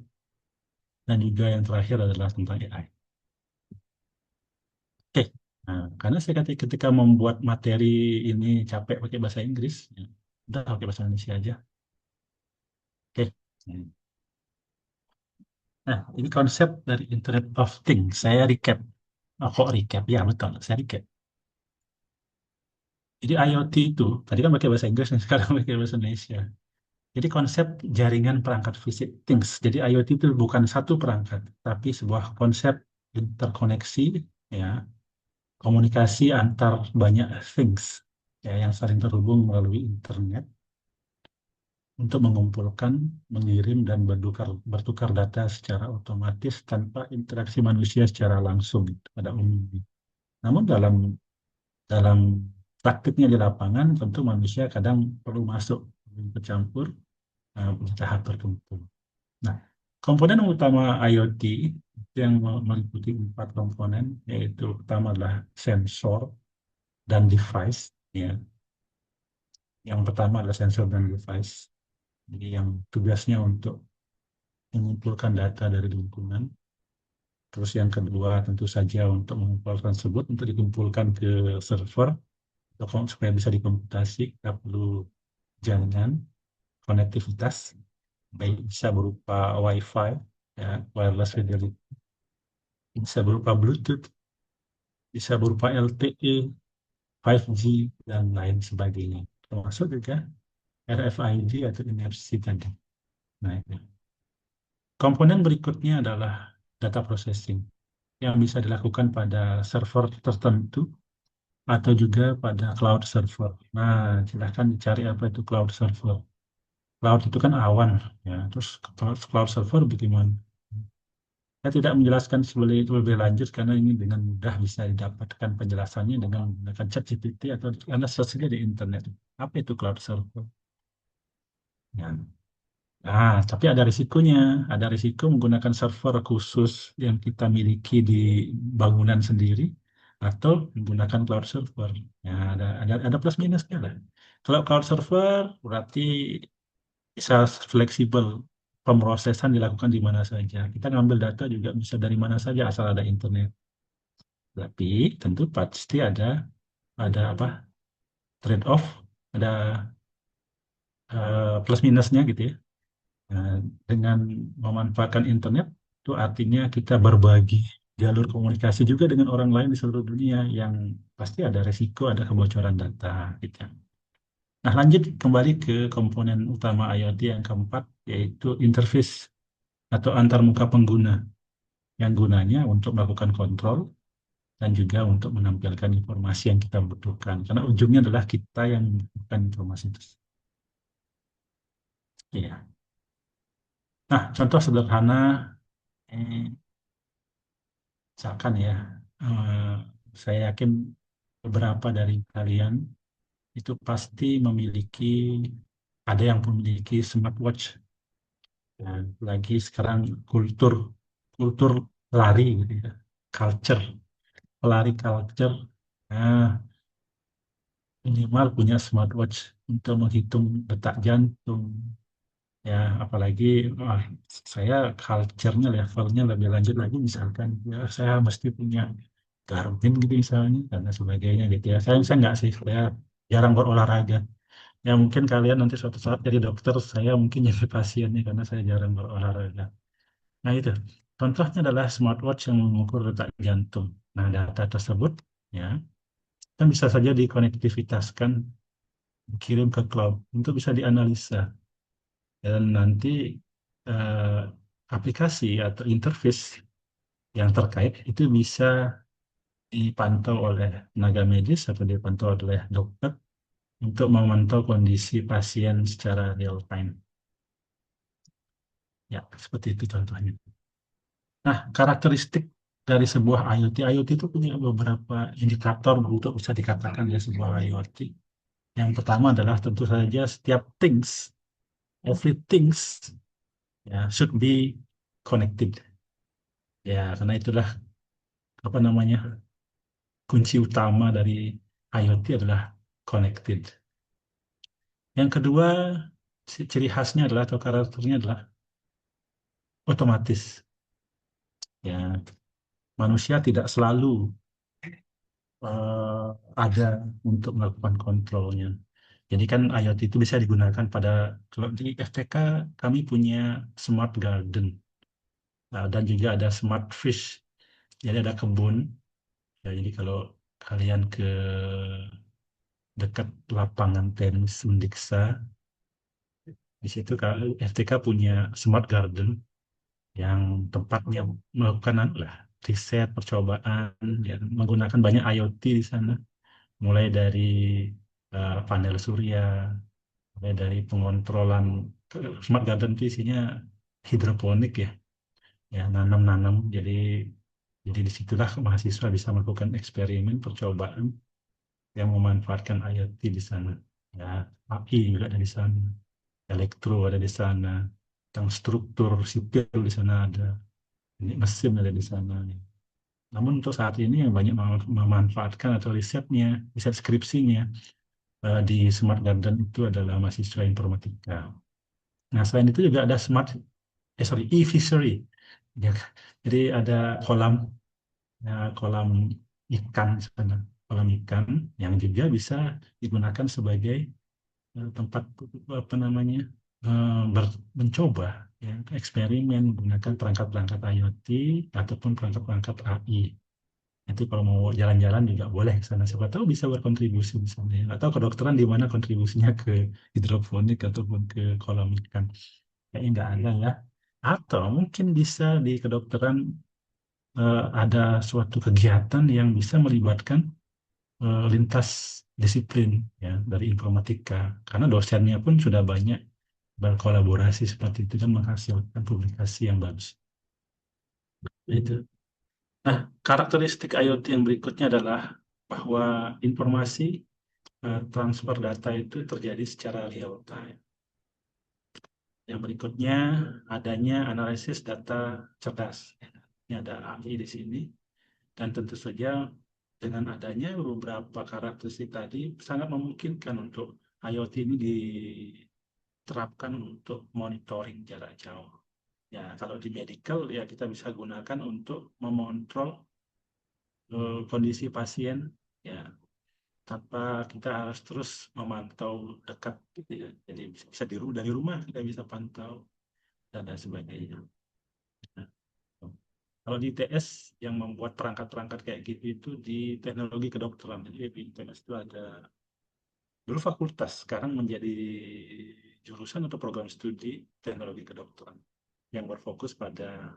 dan juga yang terakhir adalah tentang AI. Oke, nah, karena saya kata ketika membuat materi ini capek pakai bahasa Inggris, ya, udah pakai bahasa Indonesia aja. Oke. Nah, ini konsep dari Internet of Things. Saya recap. Oh, kok recap? Ya, betul. Saya recap. Jadi IoT itu, tadi kan pakai bahasa Inggris, dan sekarang pakai bahasa Indonesia. Jadi konsep jaringan perangkat fisik things. Jadi IoT itu bukan satu perangkat, tapi sebuah konsep interkoneksi, ya, komunikasi antar banyak things, ya, yang saling terhubung melalui internet untuk mengumpulkan, mengirim, dan bertukar data secara otomatis tanpa interaksi manusia secara langsung gitu, pada umumnya. Namun dalam dalam praktiknya di lapangan, tentu manusia kadang perlu masuk, bercampur di tahap tertentu. Nah, komponen utama IoT yang meliputi 4 komponen, yaitu pertama adalah sensor dan device. Ya, yang pertama adalah sensor dan device. Jadi yang tugasnya untuk mengumpulkan data dari lingkungan. Terus yang kedua tentu saja untuk mengumpulkan tersebut untuk dikumpulkan ke server supaya bisa dikomputasi. Kita perlu jaringan konektivitas, baik bisa berupa Wi-Fi, ya, wireless fidelity, bisa berupa Bluetooth, bisa berupa LTE, 5G, dan lain sebagainya. Termasuk juga RFID atau NFC tadi. Nah, itu. Komponen berikutnya adalah data processing yang bisa dilakukan pada server tertentu atau juga pada cloud server. Nah, silahkan dicari apa itu cloud server. Cloud itu kan awan, ya. Terus cloud server bagaimana? Saya tidak menjelaskan sebelum itu lebih lanjut karena ini dengan mudah bisa didapatkan penjelasannya dengan menggunakan ChatGPT atau Anda search saja di internet. Apa itu cloud server? Ya. Nah, tapi ada risikonya. Ada risiko menggunakan server khusus yang kita miliki di bangunan sendiri atau menggunakan cloud server. Ya, ada plus minusnya lah. Kalau cloud server berarti bisa fleksibel, pemrosesan dilakukan di mana saja. Kita ngambil data juga bisa dari mana saja asal ada internet. Tapi tentu pasti ada apa? Trade off, ada plus minusnya gitu ya. Nah, dengan memanfaatkan internet itu artinya kita berbagi jalur komunikasi juga dengan orang lain di seluruh dunia yang pasti ada resiko, ada kebocoran data gitu. Nah, lanjut kembali ke komponen utama IoT yang keempat, yaitu interface atau antarmuka pengguna yang gunanya untuk melakukan kontrol dan juga untuk menampilkan informasi yang kita butuhkan. Karena ujungnya adalah kita yang membutuhkan informasi itu. Iya. Nah, contoh sederhana, eh, misalkan ya, eh, saya yakin beberapa dari kalian itu pasti memiliki, ada yang memiliki smartwatch. Dan lagi sekarang kultur kultur lari gitu ya, culture, pelari culture. Nah, minimal punya smartwatch untuk menghitung detak jantung. Ya, apalagi wah, saya culture-nya levelnya lebih lanjut lagi misalkan ya saya mesti punya Garmin gitu misalnya dan sebagainya gitu ya. Saya nggak sih, saya jarang berolahraga. Ya mungkin kalian nanti suatu saat jadi dokter, saya mungkin jadi pasiennya karena saya jarang berolahraga. Nah itu, contohnya adalah smartwatch yang mengukur detak jantung. Nah data tersebut ya kan bisa saja dikonektivitaskan, dikirim ke cloud untuk bisa dianalisa dan nanti eh, aplikasi atau interface yang terkait itu bisa dipantau oleh tenaga medis atau dipantau oleh dokter untuk memantau kondisi pasien secara real time. Ya, seperti itu contohnya. Nah, karakteristik dari sebuah IoT, IoT itu punya beberapa indikator untuk bisa dikatakan ya sebuah IoT. Yang pertama adalah tentu saja setiap things, everything ya should be connected. Ya, karena itulah apa namanya kunci utama dari IoT adalah connected. Yang kedua, ciri khasnya adalah atau karakternya adalah otomatis. Ya, manusia tidak selalu eh, ada untuk melakukan kontrolnya. Jadi kan IoT itu bisa digunakan pada kalau di FTK kami punya smart garden. Nah, dan juga ada smart fish. Jadi ada kebun. Ya, jadi kalau kalian ke dekat lapangan tenis Mendiksa, di situ FTK punya smart garden yang tempatnya melakukan lah riset, percobaan, ya, menggunakan banyak IoT di sana, mulai dari panel surya, mulai dari pengontrolan smart garden itu isinya hidroponik ya, ya nanam-nanam. Jadi disitulah mahasiswa bisa melakukan eksperimen, percobaan yang memanfaatkan IoT di sana. Ya, API juga ada di sana, elektro ada di sana, tentang struktur sipil di sana ada, ini mesin ada di sana. Namun untuk saat ini yang banyak memanfaatkan atau riset skripsinya di Smart Garden itu adalah mahasiswa informatika. Nah, selain itu juga ada e-fishery. Ya, jadi ada kolam kolam ikan di sana, kolam ikan yang juga bisa digunakan sebagai tempat apa namanya mencoba ya, eksperimen menggunakan perangkat-perangkat IoT ataupun perangkat-perangkat AI. Nanti kalau mau jalan-jalan juga boleh ke sana. Siapa tahu bisa berkontribusi di sana ya. Atau kedokteran di mana kontribusinya ke hidroponik ataupun ke kolam ikan. Kayaknya nggak ada ya. Atau mungkin bisa di kedokteran ada suatu kegiatan yang bisa melibatkan lintas disiplin ya dari informatika. Karena dosennya pun sudah banyak berkolaborasi seperti itu dan menghasilkan publikasi yang bagus. Itu. Nah, karakteristik IoT yang berikutnya adalah bahwa informasi transfer data itu terjadi secara real time. Yang berikutnya adanya analisis data cerdas. Ini ada AI di sini dan tentu saja dengan adanya beberapa karakteristik tadi sangat memungkinkan untuk IoT ini diterapkan untuk monitoring jarak jauh. Ya, kalau di medical ya kita bisa gunakan untuk memontrol kondisi pasien ya tanpa kita harus terus memantau dekat gitu ya. Jadi bisa dari rumah kita bisa pantau dan lain sebagainya. Nah, kalau di ITS yang membuat perangkat-perangkat kayak gitu itu di teknologi kedokteran. Jadi di ITS itu ada dulu fakultas, sekarang menjadi jurusan atau program studi teknologi kedokteran yang berfokus pada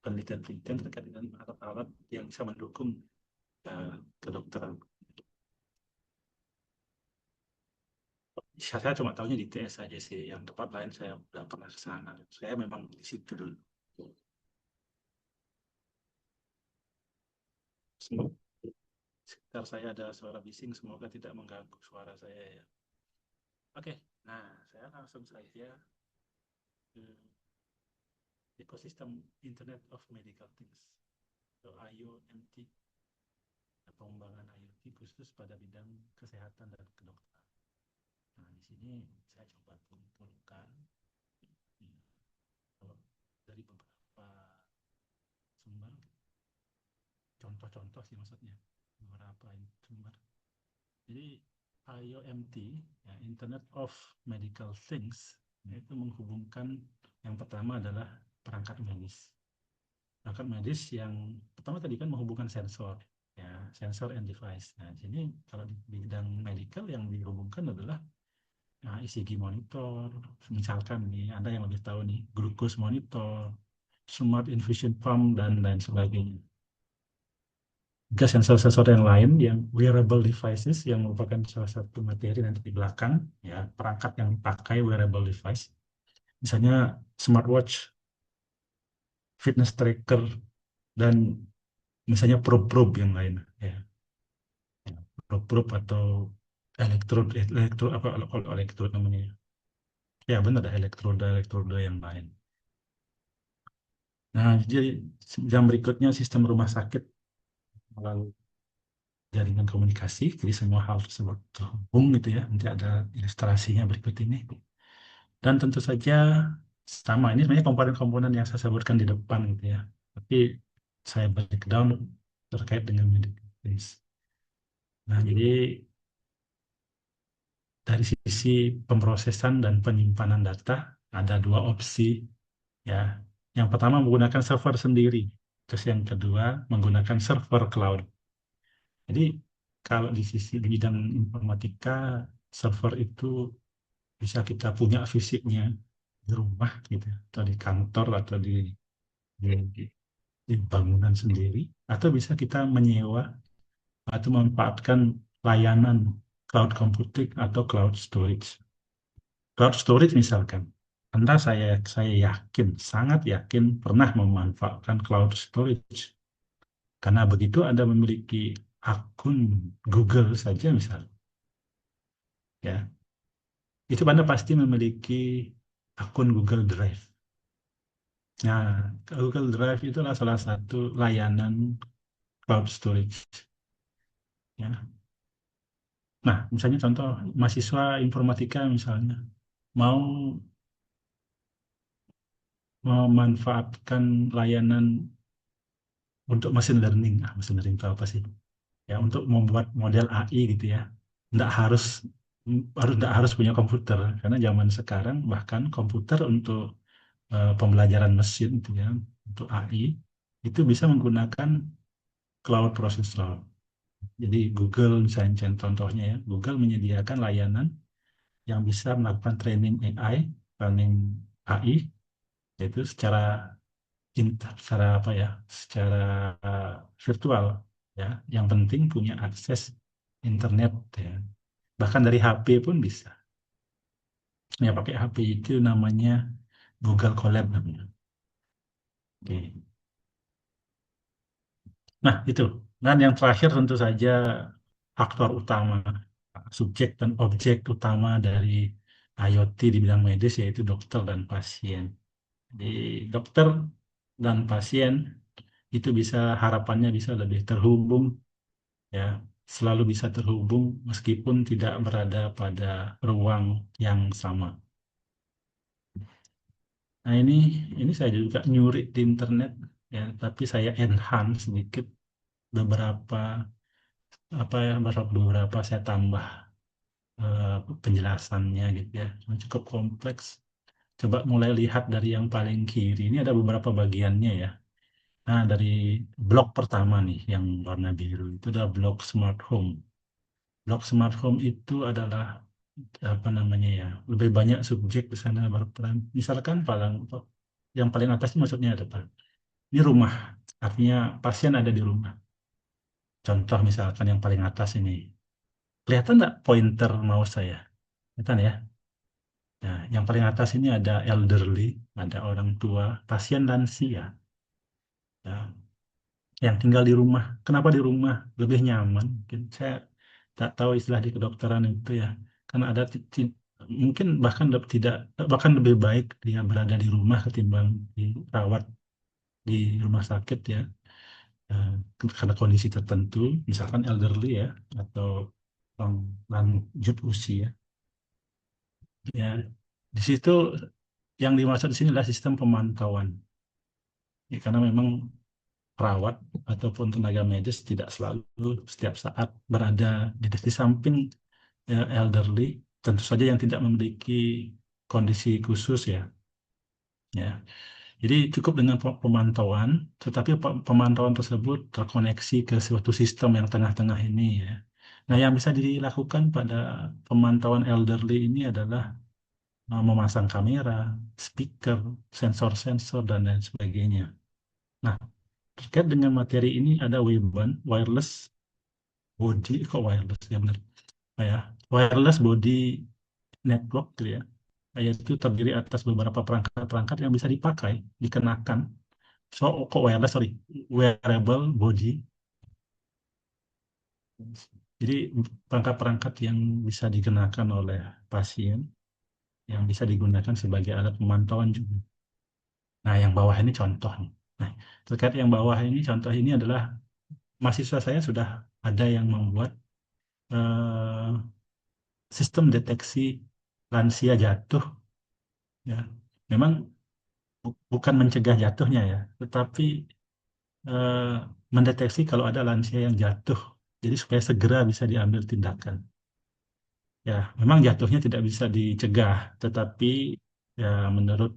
penelitian-penelitian terkait dengan alat-alat yang bisa mendukung kedokteran. Saya cuma tahunya di TS saja sih, yang tempat lain saya tidak pernah ke sana. Saya memang di situ dulu. Semoga sekitar saya ada suara bising, semoga tidak mengganggu suara saya ya. Oke, nah saya langsung saja ke ekosistem Internet of Medical Things atau IoMT, pengembangan IoT khusus pada bidang kesehatan dan kedokteran. Nah, di sini saya coba kumpulkan dari beberapa sumber, contoh-contoh sih maksudnya, beberapa sumber. Jadi IoMT, ya, Internet of Medical Things, itu menghubungkan yang pertama adalah perangkat medis. Perangkat medis yang pertama tadi kan menghubungkan sensor, ya, sensor and device. Nah, di sini kalau di bidang medical yang dihubungkan adalah ECG monitor, misalkan nih, Anda yang lebih tahu nih, glucose monitor, smart infusion pump, dan lain sebagainya. Juga sensor-sensor yang lain, yang wearable devices, yang merupakan salah satu materi nanti di belakang, ya, perangkat yang dipakai wearable device. Misalnya smartwatch, fitness tracker, dan misalnya probe-probe yang lain. Ya, probe-probe atau elektrod apa kalau elektrod namanya. Ya benar, ada elektroda yang lain. Nah, jadi yang berikutnya sistem rumah sakit melalui jaringan komunikasi. Jadi semua hal tersebut terhubung gitu ya. Nanti ada ilustrasinya berikut ini. Dan tentu saja sama, ini sebenarnya komponen-komponen yang saya sebutkan di depan gitu ya. Tapi saya breakdown terkait dengan medical device. Nah, jadi dari sisi pemrosesan dan penyimpanan data ada dua opsi ya. Yang pertama menggunakan server sendiri, terus yang kedua menggunakan server cloud. Jadi kalau di sisi di bidang informatika, server itu bisa kita punya fisiknya di rumah gitu, atau di kantor, atau di, di bangunan sendiri, atau bisa kita menyewa atau memanfaatkan layanan cloud computing atau cloud storage. Cloud storage misalkan, saya yakin, sangat yakin pernah memanfaatkan cloud storage. Karena begitu Anda memiliki akun Google saja misalnya, ya, itu Anda pasti memiliki akun Google Drive. Nah, Google Drive itulah salah satu layanan cloud storage. Ya. Nah, misalnya contoh mahasiswa informatika misalnya mau memanfaatkan layanan untuk machine learning. Ah, machine learning itu apa sih? Ya, untuk membuat model AI gitu ya. Nggak harus nggak harus punya komputer, karena zaman sekarang bahkan komputer untuk pembelajaran mesin itu ya, untuk AI itu bisa menggunakan cloud processor. Jadi Google misalnya contohnya ya, Google menyediakan layanan yang bisa melakukan training AI, training AI, yaitu secara apa ya, secara virtual ya. Yang penting punya akses internet ya. Bahkan dari HP pun bisa. Ya pakai HP itu namanya Google Colab namanya. Oke. Nah, itu. Dan yang terakhir tentu saja faktor utama, subjek dan objek utama dari IoT di bidang medis yaitu dokter dan pasien. Di dokter dan pasien itu bisa, harapannya bisa lebih terhubung ya, selalu bisa terhubung meskipun tidak berada pada ruang yang sama. Nah, ini saya juga nyuri di internet ya, tapi saya enhance sedikit beberapa apa ya, beberapa saya tambah eh, penjelasannya gitu ya. Cukup kompleks. Coba mulai lihat dari yang paling kiri. Ini ada beberapa bagiannya ya. Nah, dari blok pertama nih yang warna biru itu ada blok smart home. Blok smart home itu adalah apa namanya ya, lebih banyak subjek di sana berperan. Misalkan yang paling atas ini maksudnya ada apa? Ini rumah, artinya pasien ada di rumah. Contoh misalkan yang paling atas ini, kelihatan nggak pointer mouse saya? Kelihatan ya? Nah, yang paling atas ini ada elderly, ada orang tua, pasien lansia, ya, yang tinggal di rumah. Kenapa di rumah? Lebih nyaman. Mungkin saya tak tahu istilah di kedokteran itu ya. Karena ada mungkin bahkan tidak, bahkan lebih baik dia berada di rumah ketimbang dirawat di rumah sakit ya. Eh, karena kondisi tertentu, misalkan elderly ya, atau orang lanjut usia. Ya, di situ yang dimaksud di sini adalah sistem pemantauan. Ya, karena memang perawat ataupun tenaga medis tidak selalu setiap saat berada di samping elderly, tentu saja yang tidak memiliki kondisi khusus ya. Ya, jadi cukup dengan pemantauan, tetapi pemantauan tersebut terkoneksi ke suatu sistem yang tengah-tengah ini ya. Nah, yang bisa dilakukan pada pemantauan elderly ini adalah memasang kamera, speaker, sensor-sensor, dan lain sebagainya. Nah, terkait dengan materi ini ada WBAN, wireless body, kok wireless ya benar, ya, wireless body network gitu ya, yaitu terdiri atas beberapa perangkat-perangkat yang bisa dipakai, dikenakan. So, kok wireless, sorry, wearable body. Jadi perangkat-perangkat yang bisa dikenakan oleh pasien, yang bisa digunakan sebagai alat pemantauan juga. Nah, yang bawah ini contoh nih. Nah, terkait yang bawah ini, contoh ini adalah mahasiswa saya sudah ada yang membuat eh, sistem deteksi lansia jatuh. Ya, memang bukan mencegah jatuhnya ya, tetapi eh, mendeteksi kalau ada lansia yang jatuh. Jadi supaya segera bisa diambil tindakan. Ya, memang jatuhnya tidak bisa dicegah, tetapi ya menurut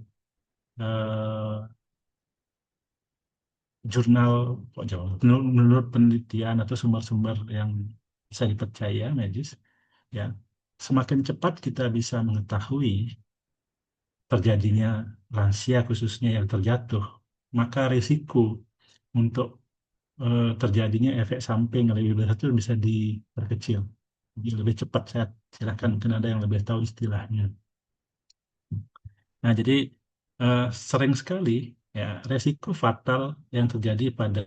eh, jurnal, kok jauh, menurut penelitian atau sumber-sumber yang bisa dipercaya medis, ya semakin cepat kita bisa mengetahui terjadinya lansia khususnya yang terjatuh, maka risiko untuk terjadinya efek samping yang lebih berat itu bisa diperkecil. Jadi lebih cepat. Saya silakan, mungkin ada yang lebih tahu istilahnya. Nah, jadi eh, sering sekali ya resiko fatal yang terjadi pada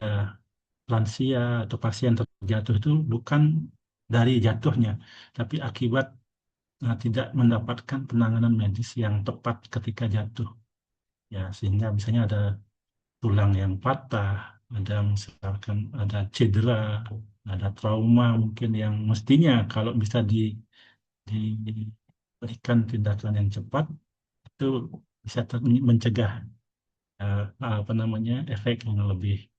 lansia atau pasien terjatuh itu bukan dari jatuhnya, tapi akibat tidak mendapatkan penanganan medis yang tepat ketika jatuh. Ya, sehingga misalnya ada tulang yang patah, ada misalkan ada cedera, ada trauma mungkin yang mestinya kalau bisa diberikan tindakan yang cepat itu bisa mencegah apa namanya efek yang lebih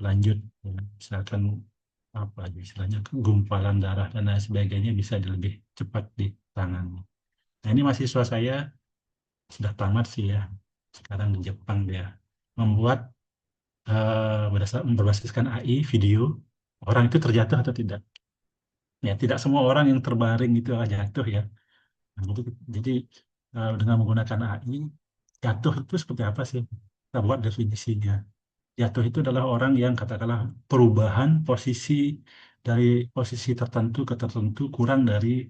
lanjut. Ya. Misalkan apa aja istilahnya gumpalan darah dan lain sebagainya bisa lebih cepat ditangani. Nah, ini mahasiswa saya sudah tamat sih ya. Sekarang di Jepang dia membuat berbasiskan AI video orang itu terjatuh atau tidak. Ya, tidak semua orang yang terbaring itu jatuh ya. Nah, jadi dengan menggunakan AI, jatuh itu seperti apa sih? Kita buat definisinya. Jatuh itu adalah orang yang katakanlah perubahan posisi dari posisi tertentu ke tertentu kurang dari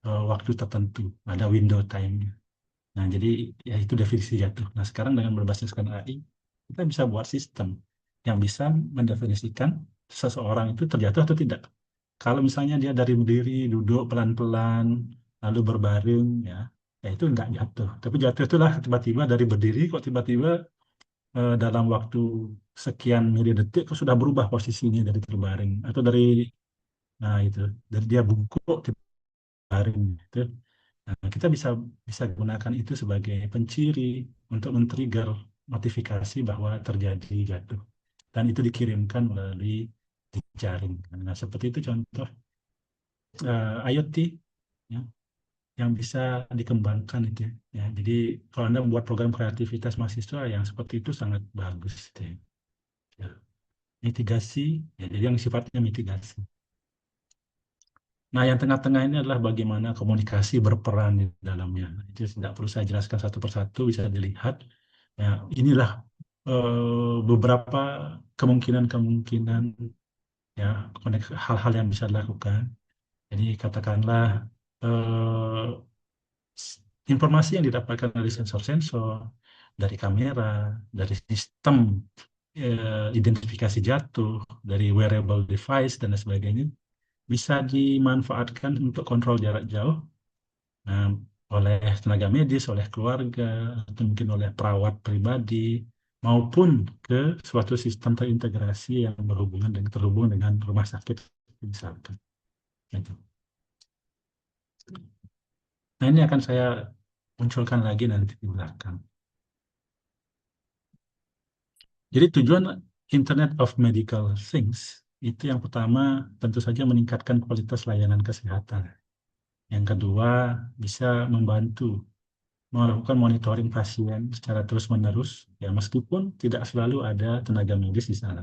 waktu tertentu. Ada window time. Nah, jadi ya itu definisi jatuh. Nah, sekarang dengan berbasiskan AI, kita bisa buat sistem yang bisa mendefinisikan seseorang itu terjatuh atau tidak. Kalau misalnya dia dari berdiri, duduk pelan-pelan, lalu berbaring, ya itu enggak jatuh. Tapi jatuh itulah tiba-tiba dari berdiri, kok tiba-tiba dalam waktu sekian milidetik kok sudah berubah posisinya dari terbaring. Atau dari, nah itu, dari dia bungkuk, tiba baring. Gitu. Nah, kita bisa bisa gunakan itu sebagai penciri untuk men-trigger notifikasi bahwa terjadi jatuh. Dan itu dikirimkan melalui jaring. Nah, seperti itu contoh IoT ya, yang bisa dikembangkan itu ya. Ya, jadi kalau Anda membuat program kreativitas mahasiswa yang seperti itu sangat bagus itu ya. Ya. Mitigasi, ya, jadi yang sifatnya mitigasi. Nah, yang tengah-tengah ini adalah bagaimana komunikasi berperan di dalamnya. Itu tidak perlu saya jelaskan satu persatu, bisa dilihat. Ya, inilah beberapa kemungkinan-kemungkinan ya hal-hal yang bisa dilakukan. Jadi katakanlah eh, informasi yang didapatkan dari sensor-sensor, dari kamera, dari sistem identifikasi jatuh, dari wearable device dan lain sebagainya bisa dimanfaatkan untuk kontrol jarak jauh nah, oleh tenaga medis, oleh keluarga, atau mungkin oleh perawat pribadi, maupun ke suatu sistem terintegrasi yang terhubung dengan rumah sakit, misalkan. Gitu. Nah, ini akan saya munculkan lagi nanti di belakang. Jadi tujuan Internet of Medical Things itu yang pertama tentu saja meningkatkan kualitas layanan kesehatan. Yang kedua, bisa membantu melakukan monitoring pasien secara terus-menerus, ya meskipun tidak selalu ada tenaga medis di sana.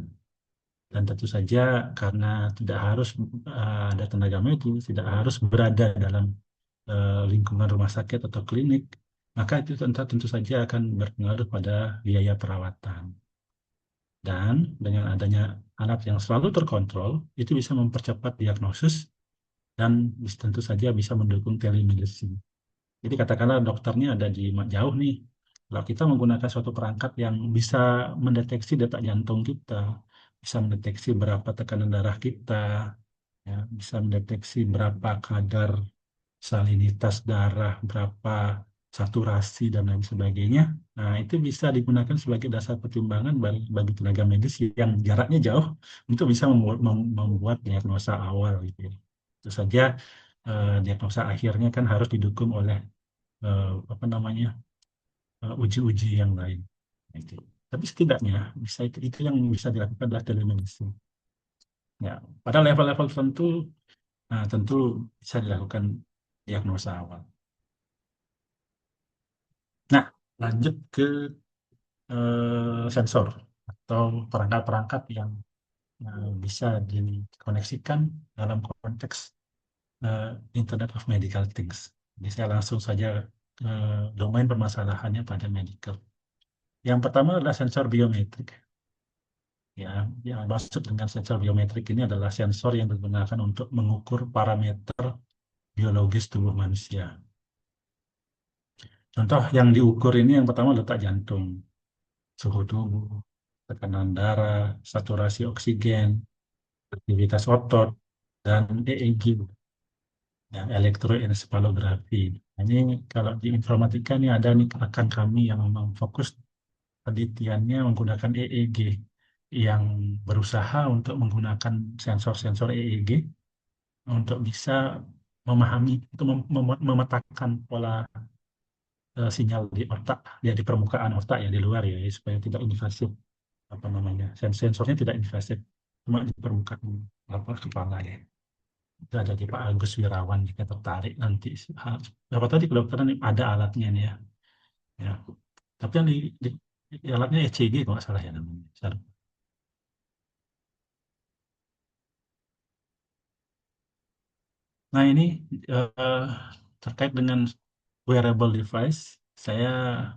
Dan tentu saja karena tidak harus ada tenaga medis, tidak harus berada dalam lingkungan rumah sakit atau klinik, maka itu tentu saja akan berpengaruh pada biaya perawatan. Dan dengan adanya alat yang selalu terkontrol, itu bisa mempercepat diagnosis dan tentu saja bisa mendukung telemedicine. Jadi katakanlah dokternya ada di jauh nih. Kalau kita menggunakan suatu perangkat yang bisa mendeteksi detak jantung kita, bisa mendeteksi berapa tekanan darah kita, ya, bisa mendeteksi berapa kadar salinitas darah, berapa saturasi dan lain sebagainya. Nah, itu bisa digunakan sebagai dasar pertimbangan bagi tenaga medis yang jaraknya jauh untuk bisa membuat diagnosa awal gitu ya. Tentu saja diagnosa akhirnya kan harus didukung oleh apa namanya uji-uji yang lain. Gitu. Tapi setidaknya bisa itu yang bisa dilakukan adalah telemedicine. Ya, pada level-level tertentu, nah, tentu bisa dilakukan diagnosa awal. Nah, lanjut ke sensor atau perangkat-perangkat yang bisa dikoneksikan dalam konteks Internet of Medical Things. Jadi saya langsung saja ke domain permasalahannya pada medical. Yang pertama adalah sensor biometrik. Ya, yang maksud dengan sensor biometrik ini adalah sensor yang digunakan untuk mengukur parameter biologis tubuh manusia. Contoh yang diukur ini yang pertama letak jantung, suhu tubuh, tekanan darah, saturasi oksigen, aktivitas otot, dan EEG, ya, elektroencephalografi. Nah, ini kalau di informatika ini ada nih rekan kami yang memang fokus penelitiannya menggunakan EEG, yang berusaha untuk menggunakan sensor-sensor EEG untuk bisa memahami, untuk memetakan pola sinyal di otak, ya di permukaan otak ya di luar ya, supaya tidak invasif apa namanya sensornya tidak invasif, cuma di permukaan apa kepala ya. Itu ada di Pak Agus Wirawan jika tertarik nanti. Berapa tadi kedokteran ada alatnya nih ya. Ya. Tapi yang alatnya ECG kalau nggak salah ya namanya. Nah ini eh, terkait dengan wearable device, saya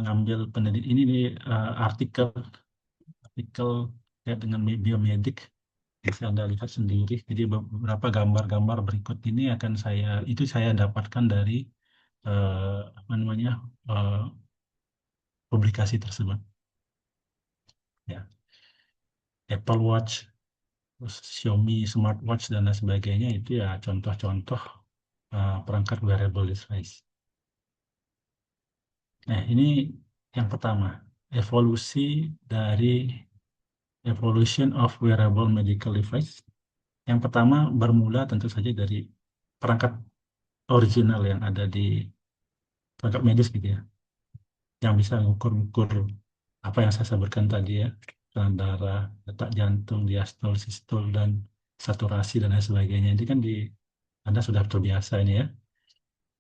ngambil penelitian ini di artikel artikel terkait dengan biomedik. Bisa Anda lihat sendiri. Jadi beberapa gambar-gambar berikut ini akan saya dapatkan dari apa namanya eh, publikasi tersebut. Ya, Apple Watch, terus Xiaomi smartwatch dan lain sebagainya itu ya contoh-contoh perangkat wearable device. Nah, ini yang pertama, evolusi dari evolution of wearable medical device. Yang pertama bermula tentu saja dari perangkat original yang ada di perangkat medis gitu ya, yang bisa mengukur-ukur apa yang saya sebutkan tadi ya, tekanan darah, detak jantung, diastol, sistol, dan saturasi dan lain sebagainya. Ini kan Anda sudah terbiasa ini ya.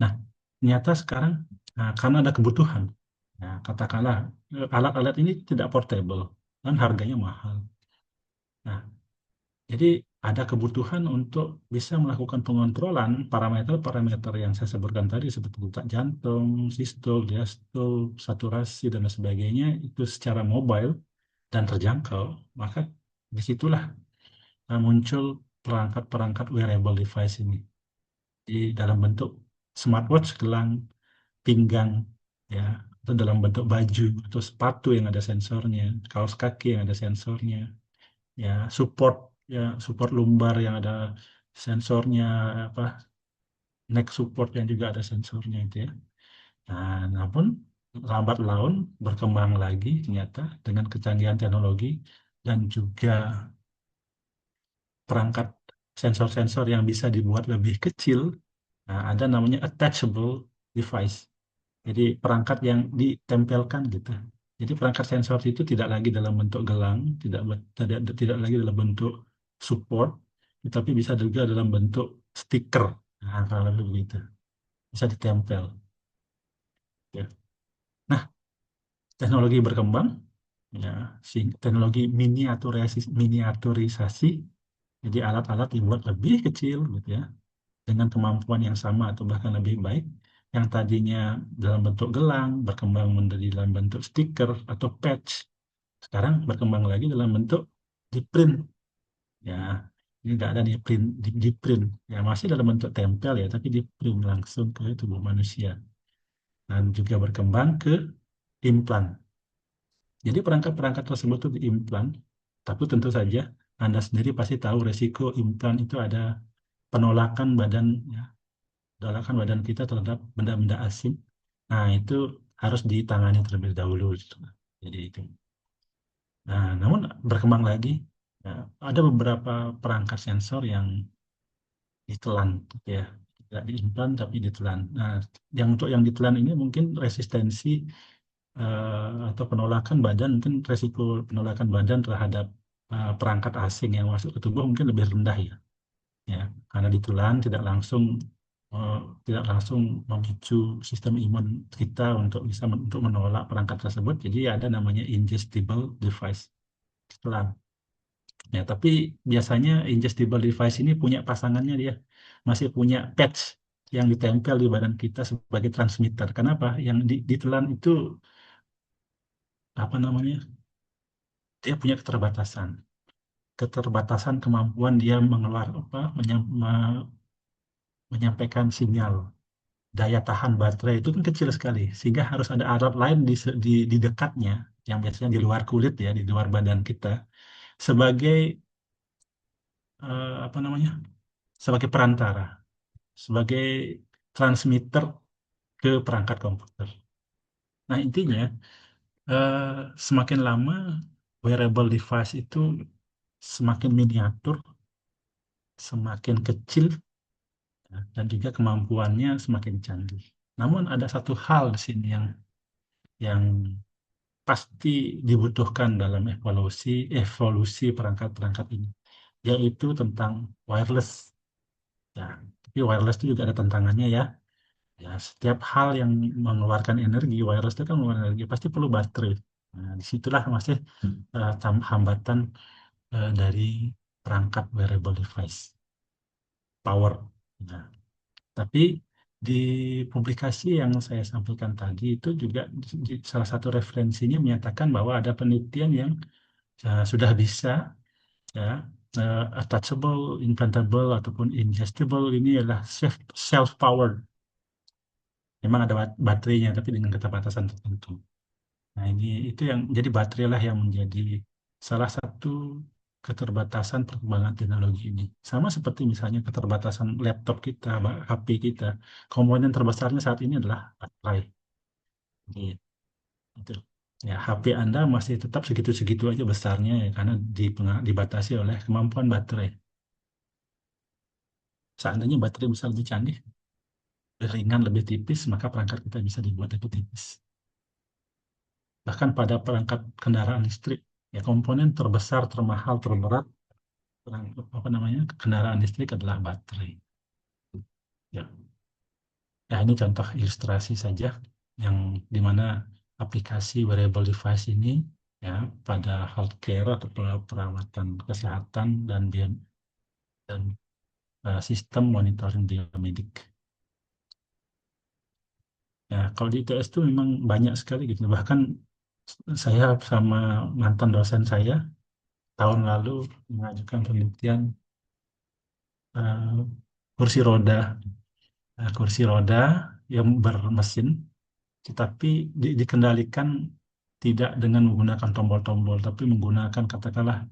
Nah, ternyata sekarang karena ada kebutuhan, nah, katakanlah alat-alat ini tidak portable dan harganya mahal. Nah, jadi ada kebutuhan untuk bisa melakukan pengontrolan parameter-parameter yang saya sebutkan tadi seperti detak jantung, sistol, diastol, saturasi dan lain sebagainya itu secara mobile dan terjangkau. Maka disitulah muncul perangkat-perangkat wearable device ini di dalam bentuk smartwatch, gelang, pinggang, ya, atau dalam bentuk baju atau sepatu yang ada sensornya, kaos kaki yang ada sensornya, ya support lumbar yang ada sensornya, apa neck support yang juga ada sensornya itu ya. Nah, namun lambat laun berkembang lagi ternyata dengan kecanggihan teknologi dan juga perangkat sensor-sensor yang bisa dibuat lebih kecil. Nah, ada namanya attachable device. Jadi perangkat yang ditempelkan gitu. Jadi perangkat sensor itu tidak lagi dalam bentuk gelang, tidak lagi dalam bentuk support, tetapi bisa juga dalam bentuk stiker. Nah, kalau begitu bisa ditempel. Ya. Nah, teknologi berkembang, ya, teknologi miniaturisasi, jadi alat-alat dibuat lebih kecil, gitu ya, dengan kemampuan yang sama atau bahkan lebih baik, yang tadinya dalam bentuk gelang, berkembang menjadi dalam bentuk stiker atau patch, sekarang berkembang lagi dalam bentuk di print. Ya, ini nggak ada di print. Ya, masih dalam bentuk tempel ya, tapi di print langsung ke tubuh manusia. Dan juga berkembang ke implan. Jadi perangkat-perangkat tersebut itu diimplan, tapi tentu saja Anda sendiri pasti tahu resiko implan itu ada penolakan badan, ya, penolakan badan kita terhadap benda-benda asing. Nah, itu harus ditangani terlebih dahulu, gitu. Jadi itu. Nah, namun berkembang lagi, ya, ada beberapa perangkat sensor yang ditelan, gitu ya, tidak diimplan tapi ditelan. Nah, untuk yang ditelan ini mungkin resistensi atau penolakan badan, mungkin resiko penolakan badan terhadap perangkat asing yang masuk ke tubuh mungkin lebih rendah ya, ya, karena ditelan eh, tidak langsung memicu sistem imun kita untuk untuk menolak perangkat tersebut. Jadi ada namanya ingestible device, ditelan. Ya, tapi biasanya ingestible device ini punya pasangannya, dia masih punya patch yang ditempel di badan kita sebagai transmitter. Kenapa? Yang ditelan itu apa namanya? Dia punya keterbatasan kemampuan dia menyampaikan sinyal. Daya tahan baterai itu kan kecil sekali, sehingga harus ada alat lain di dekatnya, yang biasanya di luar kulit ya, di luar badan kita, sebagai apa namanya, sebagai perantara, sebagai transmitter ke perangkat komputer. Nah, intinya eh, semakin lama wearable device itu semakin miniatur, semakin kecil, ya, dan juga kemampuannya semakin canggih. Namun ada satu hal di sini yang pasti dibutuhkan dalam evolusi evolusi perangkat-perangkat ini, yaitu tentang wireless. Ya, tapi wireless itu juga ada tantangannya ya. Ya, setiap hal yang mengeluarkan energi, wireless itu kan mengeluarkan energi, pasti perlu baterai. Nah, disitulah masih hambatan dari perangkat wearable device, power. Nah, tapi di publikasi yang saya sampaikan tadi itu juga salah satu referensinya menyatakan bahwa ada penelitian yang sudah bisa, ya, attachable, implantable ataupun ingestible ini adalah self powered. Memang ada baterainya tapi dengan keterbatasan tertentu. Nah, ini itu yang jadi baterai lah yang menjadi salah satu keterbatasan perkembangan teknologi ini. Sama seperti misalnya keterbatasan laptop kita, HP kita. Komponen terbesarnya saat ini adalah baterai. Gitu. Itu. Ya, HP Anda masih tetap segitu-segitu aja besarnya ya, karena dibatasi oleh kemampuan baterai. Seandainya baterai bisa lebih canggih, lebih ringan, lebih tipis, maka perangkat kita bisa dibuat lebih tipis. Bahkan pada perangkat kendaraan listrik, ya, komponen terbesar, termahal, terberat apa namanya, kendaraan listrik adalah baterai. Ya, ya, ini contoh ilustrasi saja yang dimana aplikasi wearable device ini, ya, pada healthcare atau perawatan kesehatan dan sistem monitoring biomedik. Ya, kalau di ITS itu memang banyak sekali gitu. Bahkan saya sama mantan dosen saya tahun lalu mengajukan penelitian eh, kursi roda, kursi roda yang bermesin, tetapi dikendalikan tidak dengan menggunakan tombol-tombol, tapi menggunakan katakanlah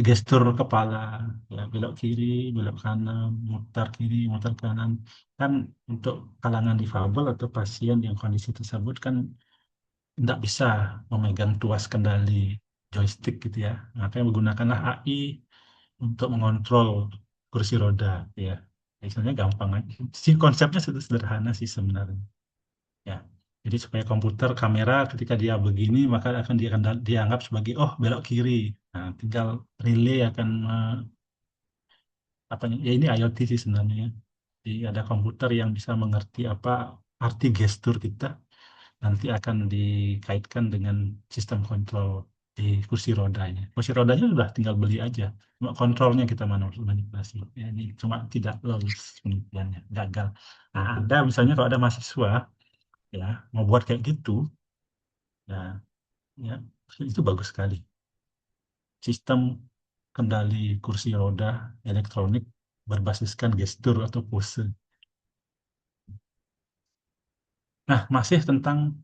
gestur kepala, ya, belok kiri, belok kanan, mutar kiri, mutar kanan. Kan untuk kalangan difabel atau pasien yang kondisi tersebut kan tidak bisa memegang tuas kendali joystick gitu ya. Makanya menggunakanlah AI untuk mengontrol kursi roda, ya. Misalnya gampang aja. Si konsepnya sederhana sih sebenarnya. Ya. Jadi supaya komputer kamera ketika dia begini maka akan dianggap sebagai oh belok kiri. Nah, tinggal relay akan apa ya, ini IoT sih sebenarnya ya. Jadi ada komputer yang bisa mengerti apa arti gestur kita, nanti akan dikaitkan dengan sistem kontrol. di kursi rodanya. Kursi rodanya sudah tinggal beli aja. Cuma kontrolnya kita manual manipulasi. Ya, ini cuma tidak lulus penelitiannya, gagal. Nah, Anda misalnya kalau ada mahasiswa ya mau buat kayak gitu, ya, ya itu bagus sekali. Sistem kendali kursi roda elektronik berbasiskan gestur atau pose. Nah, masih tentang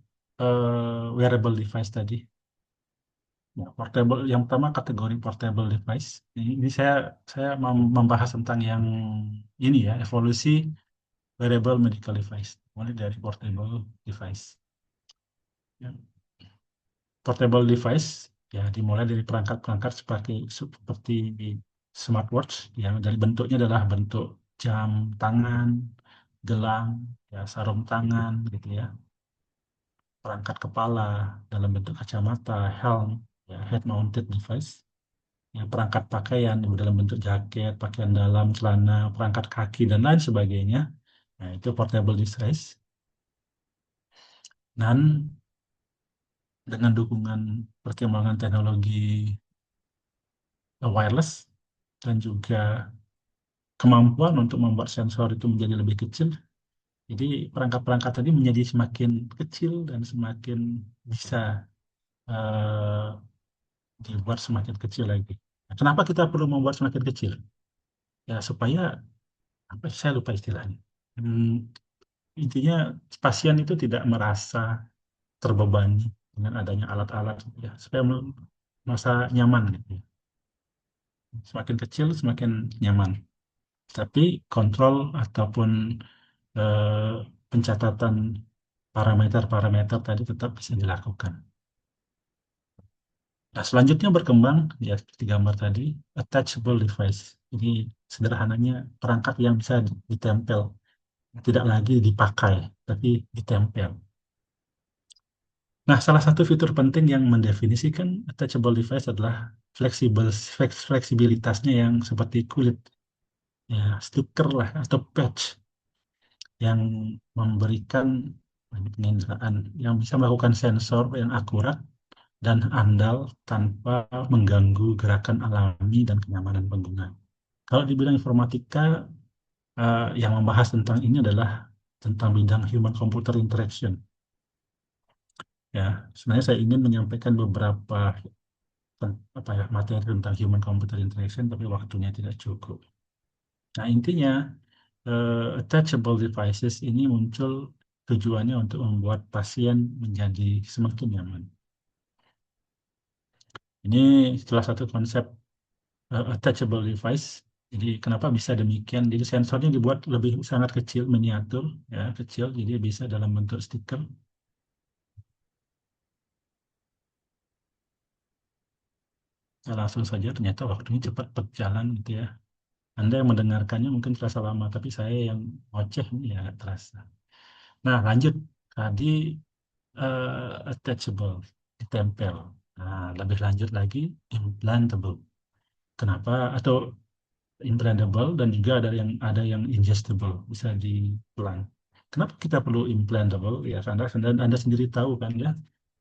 wearable device tadi. Ya, portable yang pertama kategori portable device. Ini saya mau membahas tentang yang ini ya, evolusi wearable medical device. Mulai dari portable device. Ya, portable device ya dimulai dari perangkat-perangkat seperti smartwatch yang dari bentuknya adalah bentuk jam tangan, gelang, ya sarung tangan gitu ya. Perangkat kepala dalam bentuk kacamata, helm, ya head mounted device. Ya, perangkat pakaian dalam bentuk jaket, pakaian dalam, celana, perangkat kaki, dan lain sebagainya. Nah, itu portable device. Dan dengan dukungan perkembangan teknologi wireless dan juga kemampuan untuk membuat sensor itu menjadi lebih kecil, jadi perangkat-perangkat tadi menjadi semakin kecil dan semakin bisa eh, dibuat semakin kecil lagi. Nah, kenapa kita perlu membuat semakin kecil? Ya supaya apa? Saya lupa istilahnya. Hmm, Intinya pasien itu tidak merasa terbebani dengan adanya alat-alat ya supaya merasa nyaman gitu ya. Semakin kecil semakin nyaman. Tapi kontrol ataupun eh, pencatatan parameter-parameter tadi tetap bisa dilakukan. Nah, selanjutnya berkembang ya seperti gambar tadi attachable device. Jadi sederhananya perangkat yang bisa ditempel, tidak lagi dipakai tapi ditempel. Nah, salah satu fitur penting yang mendefinisikan attachable device adalah fleksibilitasnya yang seperti kulit, ya, stiker lah atau patch yang memberikan penginderaan yang bisa melakukan sensor yang akurat dan andal tanpa mengganggu gerakan alami dan kenyamanan pengguna. Kalau di bidang informatika, yang membahas tentang ini adalah tentang bidang human computer interaction. Ya, sebenarnya saya ingin menyampaikan beberapa apa ya materi tentang human computer interaction tapi waktunya tidak cukup. Nah, intinya attachable devices ini muncul tujuannya untuk membuat pasien menjadi semakin nyaman. Ini salah satu konsep attachable device. Jadi kenapa bisa demikian? Jadi sensornya dibuat lebih sangat kecil, miniatur, ya kecil. Jadi bisa dalam bentuk stiker. Nah, langsung saja ternyata waktunya cepat berjalan gitu ya. Anda yang mendengarkannya mungkin terasa lama, tapi saya yang ngoceh ini ya nggak terasa. Nah, lanjut. Tadi attachable, ditempel. Nah, lebih lanjut lagi, implantable. Kenapa? Atau implantable dan juga ada yang ingestible, bisa dipelan. Kenapa kita perlu implantable? Ya, karena Anda sendiri tahu kan ya,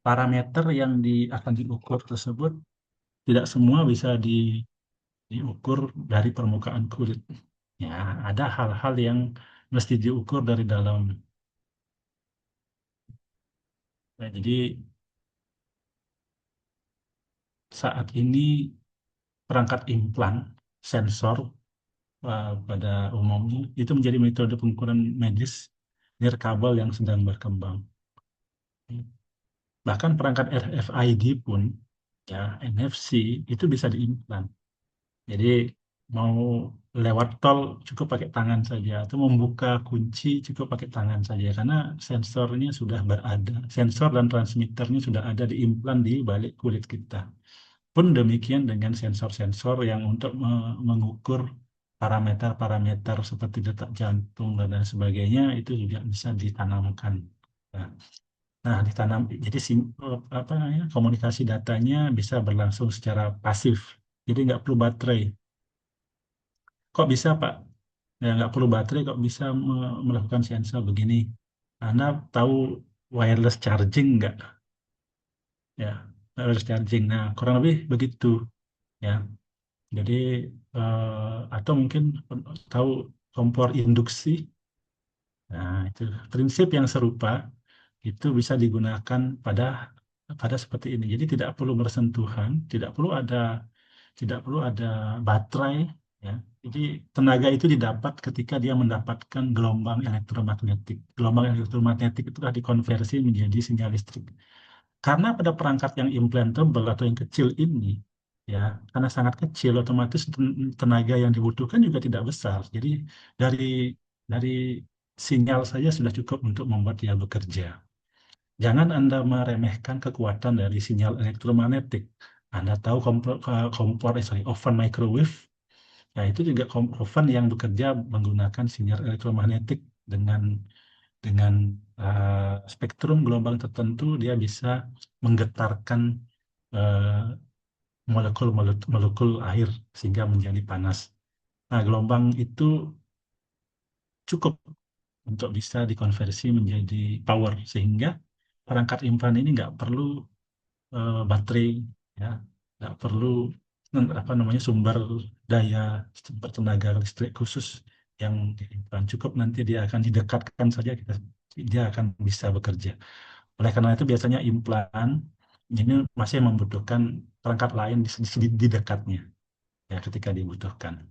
parameter yang akan diukur tersebut tidak semua bisa diukur dari permukaan kulit. Ya, ada hal-hal yang mesti diukur dari dalam. Nah, jadi saat ini perangkat implan sensor pada umumnya itu menjadi metode pengukuran medis nirkabel yang sedang berkembang. Bahkan perangkat RFID pun ya NFC itu bisa diimplan. Jadi mau lewat tol cukup pakai tangan saja atau membuka kunci cukup pakai tangan saja karena sensornya sudah berada. Sensor dan transmitternya sudah ada diimplan di balik kulit kita. Pun demikian dengan sensor-sensor yang untuk mengukur parameter-parameter seperti detak jantung dan lain sebagainya itu juga bisa ditanamkan. Nah, ditanam jadi apa namanya komunikasi datanya bisa berlangsung secara pasif. Jadi nggak perlu baterai. Kok bisa Pak? Ya nggak perlu baterai kok bisa melakukan sensor begini. Anda tahu wireless charging nggak? Ya. wireless charging. Nah, kurang lebih begitu ya. Jadi atau mungkin tahu kompor induksi. Nah, itu prinsip yang serupa itu bisa digunakan pada pada seperti ini. Jadi tidak perlu bersentuhan, tidak perlu ada baterai ya. Jadi tenaga itu didapat ketika dia mendapatkan gelombang elektromagnetik. Gelombang elektromagnetik itu telah dikonversi menjadi sinyal listrik. Karena pada perangkat yang implantable atau yang kecil ini, ya, karena sangat kecil, otomatis tenaga yang dibutuhkan juga tidak besar. Jadi dari dari sinyal saja sudah cukup untuk membuat dia bekerja. Jangan Anda meremehkan kekuatan dari sinyal elektromagnetik. Anda tahu oven microwave, ya itu juga oven yang bekerja menggunakan sinyal elektromagnetik dengan dengan spektrum gelombang tertentu dia bisa menggetarkan eh, molekul-molekul air sehingga menjadi panas. Nah, gelombang itu cukup untuk bisa dikonversi menjadi power sehingga perangkat infran ini nggak perlu baterai, ya, nggak perlu apa namanya sumber daya sumber tenaga listrik khusus yang diimpan. Cukup nanti dia akan didekatkan saja dia akan bisa bekerja. Oleh karena itu biasanya implan ini masih membutuhkan perangkat lain di dekatnya ya ketika dibutuhkan.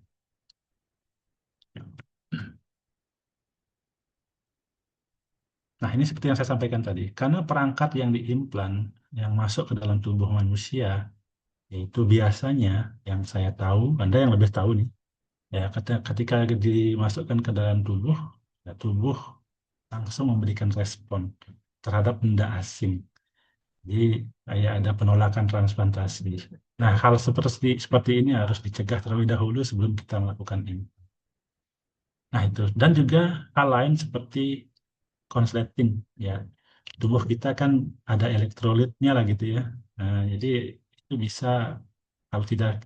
Nah, ini seperti yang saya sampaikan tadi, karena perangkat yang diimplan yang masuk ke dalam tubuh manusia yaitu biasanya yang saya tahu, Anda yang lebih tahu nih, ya ketika dimasukkan ke dalam tubuh, ya, tubuh langsung memberikan respon terhadap benda asing. Jadi kayak ada penolakan transplantasi. Nah, hal seperti seperti ini harus dicegah terlebih dahulu sebelum kita melakukan ini. Nah, itu dan juga hal lain seperti konsleting ya. Tubuh kita kan ada elektrolitnya lah gitu ya. Nah, jadi itu bisa kalau tidak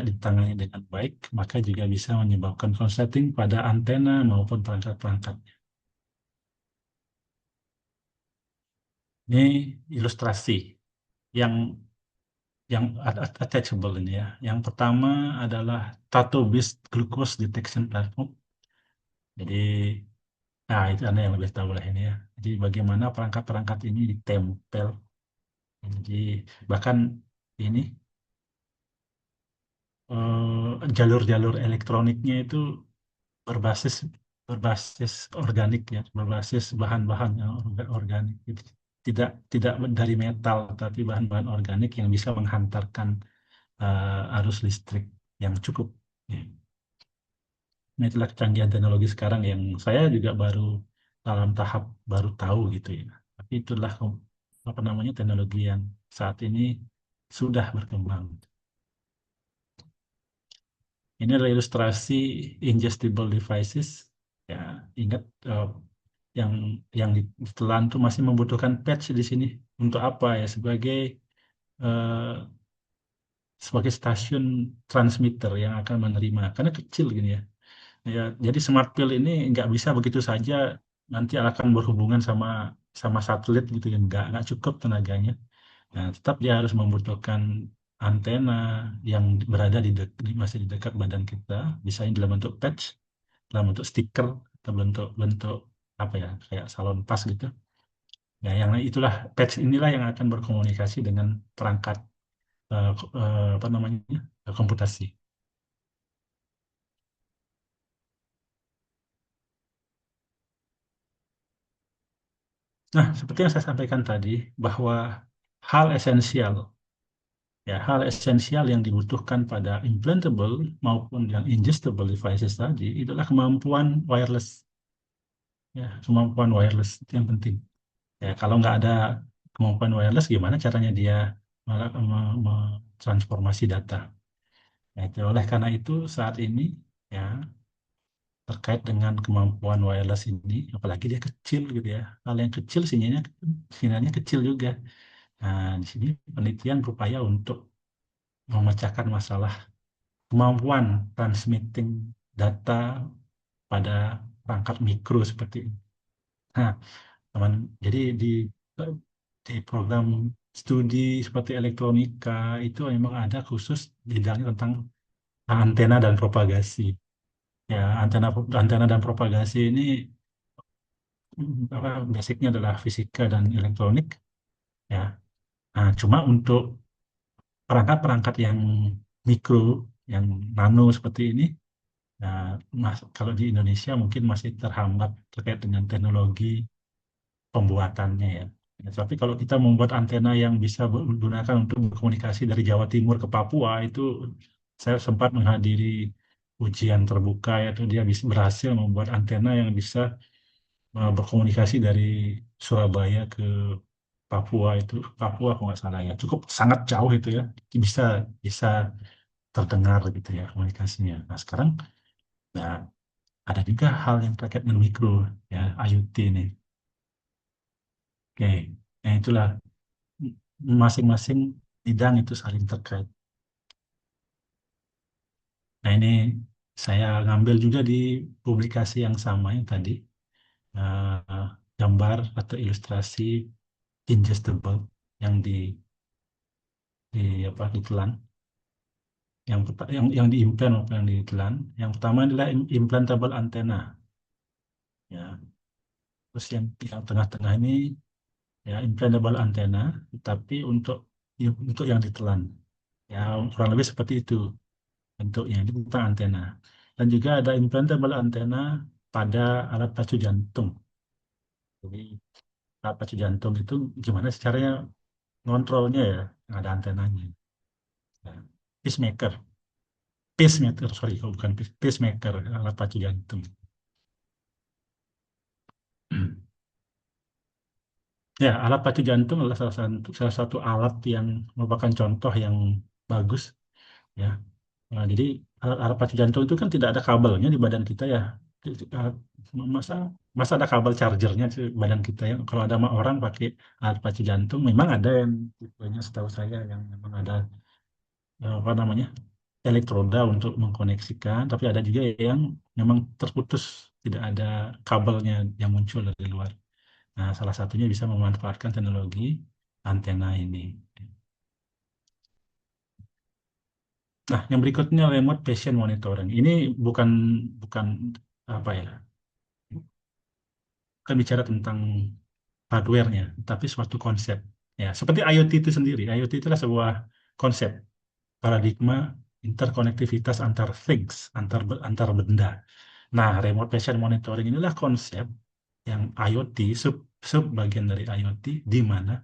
ditangani dengan baik, maka juga bisa menyebabkan konsleting pada antena maupun perangkat-perangkat. Ini ilustrasi yang attachable ini ya. Yang pertama adalah Tato-based glucose detection platform. Jadi, nah itu Anda yang lebih tahu lah ini ya. Jadi bagaimana perangkat-perangkat ini ditempel. Jadi bahkan ini jalur-jalur elektroniknya itu berbasis berbasis organik ya, berbasis bahan-bahan yang organik. Jadi, tidak tidak dari metal, tapi bahan-bahan organik yang bisa menghantarkan arus listrik yang cukup. Ya. Nah, itulah kecanggihan teknologi sekarang yang saya juga baru dalam tahap baru tahu gitu ya. Tapi itulah apa namanya teknologi yang saat ini sudah berkembang. Ini adalah ilustrasi ingestible devices. Ya, ingat yang yang ditelan itu masih membutuhkan patch di sini. Untuk apa ya? Eh, sebagai stasiun transmitter yang akan menerima. Karena kecil gini ya. Ya, jadi smart pill ini nggak bisa begitu saja nanti akan berhubungan sama sama satelit gitu ya, nggak cukup tenaganya. Nah, tetap dia harus membutuhkan antena yang berada masih di dekat badan kita, misalnya dalam bentuk patch, dalam bentuk stiker atau bentuk apa ya kayak salon pas gitu. Ya, yang itulah patch inilah yang akan berkomunikasi dengan perangkat apa namanya komputasi. Nah, seperti yang saya sampaikan tadi, bahwa hal esensial, ya, hal esensial yang dibutuhkan pada implantable maupun yang ingestible devices tadi, itulah kemampuan wireless, ya, kemampuan wireless itu yang penting. Ya, kalau nggak ada kemampuan wireless, gimana caranya dia transformasi data? Nah, itu oleh karena itu saat ini, ya, terkait dengan kemampuan wireless ini, apalagi dia kecil gitu ya, hal yang kecil sinyalnya kecil juga. Nah, di sini penelitian berupaya untuk memecahkan masalah kemampuan transmitting data pada perangkat mikro seperti ini. Nah, teman, jadi di program studi seperti elektronika itu memang ada khusus bidangnya tentang antena dan propagasi. Ya, antena antena dan propagasi ini apa basicnya adalah fisika dan elektronik. Ya, nah, cuma untuk perangkat-perangkat yang mikro, yang nano seperti ini, nah, kalau di Indonesia mungkin masih terhambat terkait dengan teknologi pembuatannya ya. Ya, tapi kalau kita membuat antena yang bisa digunakan untuk berkomunikasi dari Jawa Timur ke Papua, itu saya sempat menghadiri ujian terbuka, yaitu dia bisa berhasil membuat antena yang bisa berkomunikasi dari Surabaya ke Papua itu, Papua kalau nggak salah ya, cukup sangat jauh itu ya, bisa bisa terdengar gitu ya komunikasinya. Nah sekarang, nah ada juga hal yang terkait dengan mikro ya, IoT ini. Oke, nah itulah masing-masing bidang itu saling terkait. Nah ini saya ngambil juga di publikasi yang sama yang tadi, eh, gambar atau ilustrasi ingestible yang di apa ditelan, yang diimplan maupun yang ditelan. Yang pertama adalah implantable antenna, ya. Terus yang tengah-tengah ini ya implantable antenna, tapi untuk yang ditelan. Ya kurang lebih seperti itu bentuknya, itu tentang antena. Dan juga ada implantable antena pada alat pacu jantung. Jadi alat pacu jantung itu gimana sih caranya ngontrolnya ya, ada antenanya. Ya. Pacemaker, pacemaker, sorry, kalau bukan pacemaker, alat pacu jantung. Ya, alat pacu jantung adalah salah satu alat yang merupakan contoh yang bagus ya. Nah, jadi alat pacu jantung itu kan tidak ada kabelnya di badan kita ya. Eh, Masa masa ada kabel chargernya di badan kita ya. Kalau ada orang pakai alat pacu jantung, memang ada yang tipenya setahu saya yang memang ada apa namanya elektroda untuk mengkoneksikan, tapi ada juga yang memang terputus, tidak ada kabelnya yang muncul dari luar. Nah, salah satunya bisa memanfaatkan teknologi antena ini. Nah, yang berikutnya remote patient monitoring. Ini bukan bukan apa ya, bukan bicara tentang hardware-nya, tapi suatu konsep. Ya, seperti IoT itu sendiri. IoT itulah sebuah konsep, paradigma interkonektivitas antar things, antar benda. Nah, remote patient monitoring inilah konsep yang IoT, sub bagian dari IoT, di mana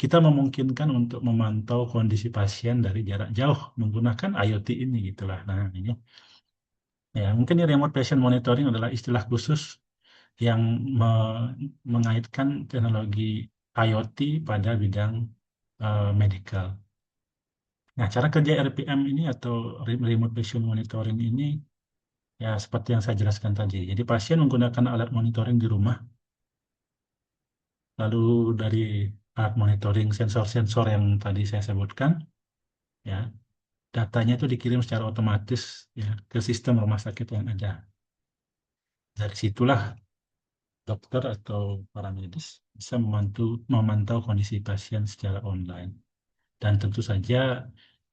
kita memungkinkan untuk memantau kondisi pasien dari jarak jauh menggunakan IoT ini gitulah. Nah, ini ya mungkin ini remote patient monitoring adalah istilah khusus yang mengaitkan teknologi IoT pada bidang medical. Nah, cara kerja RPM ini atau remote patient monitoring ini ya seperti yang saya jelaskan tadi. Jadi pasien menggunakan alat monitoring di rumah, lalu dari alat monitoring sensor-sensor yang tadi saya sebutkan, ya datanya itu dikirim secara otomatis ya ke sistem rumah sakit yang ada. Dari situlah dokter atau para medis bisa memantau kondisi pasien secara online. Dan tentu saja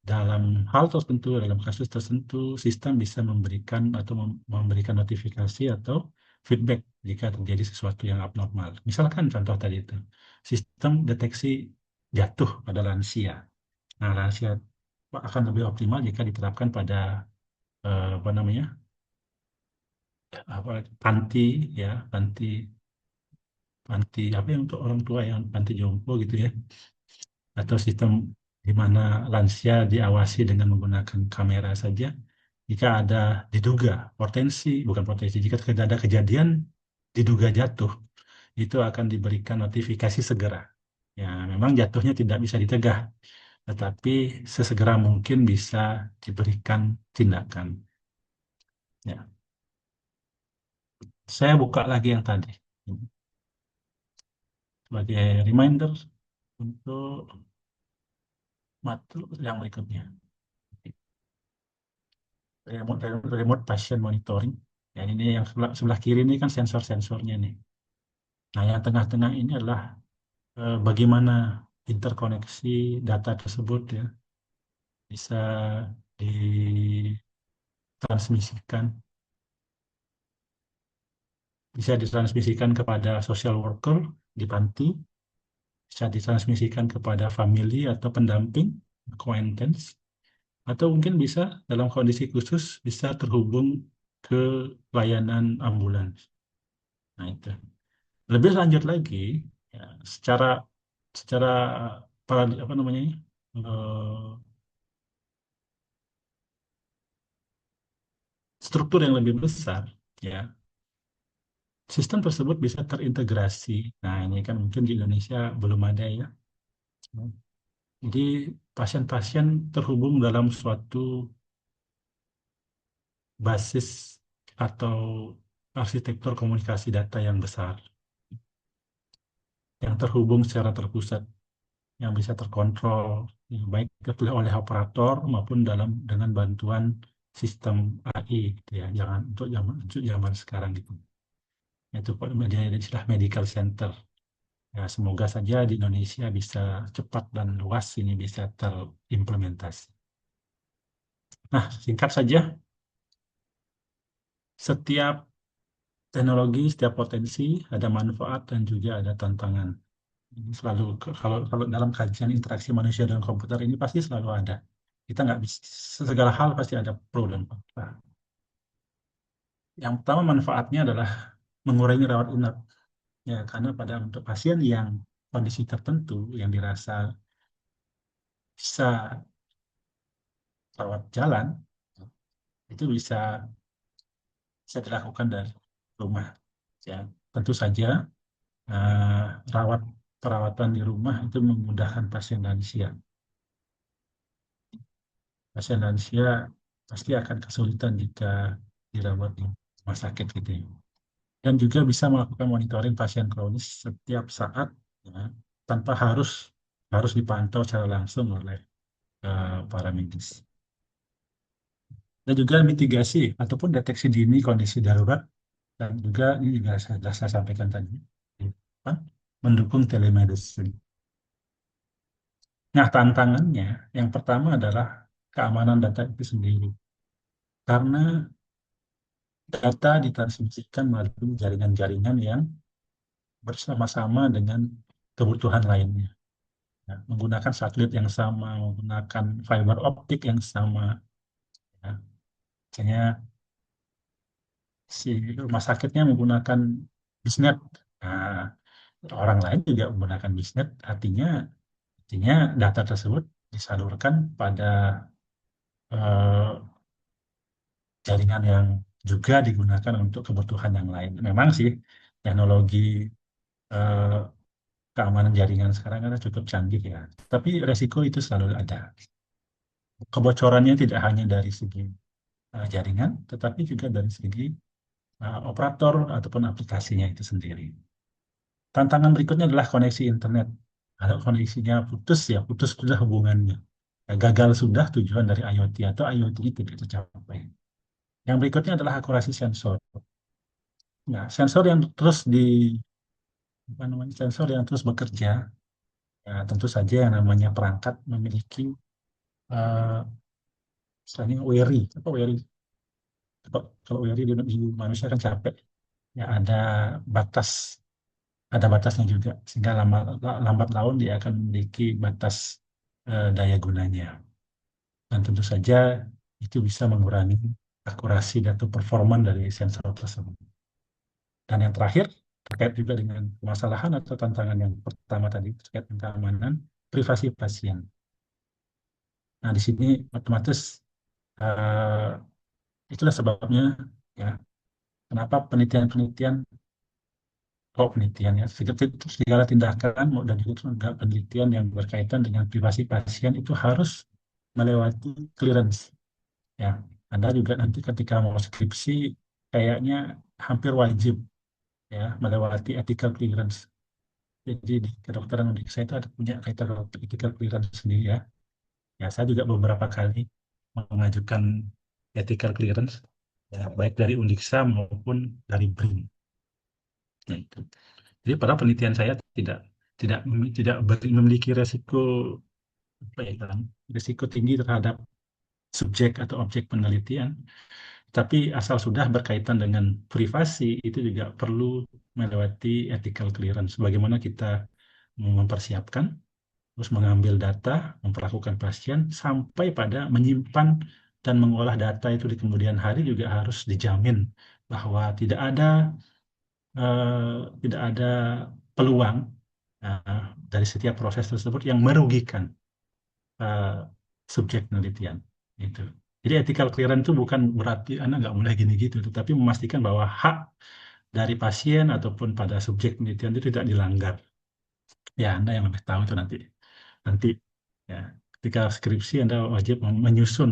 dalam hal tertentu, dalam kasus tertentu, sistem bisa memberikan atau memberikan notifikasi atau feedback jika terjadi sesuatu yang abnormal. Misalkan contoh tadi itu, sistem deteksi jatuh pada lansia. Nah, lansia akan lebih optimal jika diterapkan pada apa namanya, apa panti ya, panti panti apa yang untuk orang tua yang panti jompo gitu ya, atau sistem di mana lansia diawasi dengan menggunakan kamera saja. Jika ada diduga potensi, bukan potensi, jika ada kejadian diduga jatuh, itu akan diberikan notifikasi segera. Ya, memang jatuhnya tidak bisa ditegah, tetapi sesegera mungkin bisa diberikan tindakan. Ya, saya buka lagi yang tadi sebagai reminder untuk matkul yang berikutnya. Remote patient monitoring. Ya, ini yang sebelah kiri ini kan sensor-sensornya nih. Nah, yang tengah-tengah ini adalah bagaimana. interkoneksi data tersebut ya bisa ditransmisikan, bisa ditransmisikan kepada social worker di panti, bisa ditransmisikan kepada family atau pendamping, acquaintance, atau mungkin bisa dalam kondisi khusus bisa terhubung ke layanan ambulans. Nah itu. Lebih lanjut lagi, ya, secara secara apa namanya ini, eh, struktur yang lebih besar, ya sistem tersebut bisa terintegrasi. Nah ini kan mungkin di Indonesia belum ada ya. Jadi pasien-pasien terhubung dalam suatu basis atau arsitektur komunikasi data yang besar, yang terhubung secara terpusat, yang bisa terkontrol, ya, baik oleh operator maupun dengan bantuan sistem AI, gitu ya, jangan untuk zaman sekarang gitu. Itu media istilah medical center. Ya, semoga saja di Indonesia bisa cepat dan luas ini bisa terimplementasi. Nah, singkat saja, setiap teknologi, setiap potensi ada manfaat dan juga ada tantangan. Ini selalu kalau dalam kajian interaksi manusia dan komputer ini pasti selalu ada. Kita nggak bisa segala hal pasti ada pro dan kontra. Yang pertama manfaatnya adalah mengurangi rawat inap. Ya, karena pada untuk pasien yang kondisi tertentu yang dirasa bisa rawat jalan itu bisa dilakukan dari rumah. Ya, tentu saja eh, rawat perawatan di rumah itu memudahkan pasien lansia. Pasien lansia pasti akan kesulitan jika dirawat di rumah sakit gitu ya. Dan juga bisa melakukan monitoring pasien kronis setiap saat ya, tanpa harus harus dipantau secara langsung oleh para medis. Dan juga mitigasi ataupun deteksi dini kondisi darurat dan juga ini juga saya sampaikan tadi kan, mendukung telemedicine. Nah, tantangannya yang pertama adalah keamanan data itu sendiri. Karena data ditransmisikan melalui jaringan-jaringan yang bersama-sama dengan kebutuhan lainnya. Ya, menggunakan satelit yang sama, menggunakan fiber optik yang sama. Ya. Misalnya si rumah sakitnya menggunakan bisnet. Nah, orang lain juga menggunakan bisnet, artinya data tersebut disalurkan pada eh, jaringan yang juga digunakan untuk kebutuhan yang lain. Memang sih teknologi eh, keamanan jaringan sekarang kan cukup canggih ya. Tapi resiko itu selalu ada. Kebocorannya tidak hanya dari segi jaringan, tetapi juga dari segi operator ataupun aplikasinya itu sendiri. Tantangan berikutnya adalah koneksi internet. Kalau koneksinya putus ya putus sudah hubungannya. Ya, gagal sudah tujuan dari IoT atau IoT itu tidak tercapai. Yang berikutnya adalah akurasi sensor. Nah, sensor yang terus apa namanya sensor yang terus bekerja, ya, tentu saja yang namanya perangkat memiliki eh, misalnya weary, apa weary? Kalau weary di manusia kan capek, ya batas, ada batasnya juga, sehingga lambat laun dia akan memiliki batas daya gunanya. Dan tentu saja itu bisa mengurangi akurasi data performa dari sensor tersebut. Dan yang terakhir, terkait juga dengan permasalahan atau tantangan yang pertama tadi, terkait dengan keamanan, privasi pasien. Nah, di sini otomatis eh, itulah sebabnya ya kenapa penelitian-penelitian penelitian ya segala tindakan dan juga penelitian yang berkaitan dengan privasi pasien itu harus melewati clearance ya. Anda juga nanti ketika mau skripsi kayaknya hampir wajib ya melewati ethical clearance. Jadi di kedokteran unik saya itu ada punya ethical clearance sendiri ya. Ya saya juga beberapa kali mengajukan ethical clearance ya, baik dari Undiksa maupun dari BRIN. Nah, itu. Jadi pada penelitian saya tidak. tidak memiliki resiko apa ya kan, risiko tinggi terhadap subjek atau objek penelitian. Tapi asal sudah berkaitan dengan privasi, itu juga perlu melewati ethical clearance. Bagaimana kita mempersiapkan, terus mengambil data, memperlakukan pasien, sampai pada menyimpan dan mengolah data itu di kemudian hari juga harus dijamin bahwa tidak ada peluang eh, dari setiap proses tersebut yang merugikan eh, subjek penelitian itu. Jadi ethical clearance itu bukan berarti Anda nggak boleh gini gitu, tetapi memastikan bahwa hak dari pasien ataupun pada subjek penelitian itu tidak dilanggar. Ya, Anda yang lebih tahu itu nanti. Nanti ya, ketika skripsi Anda wajib menyusun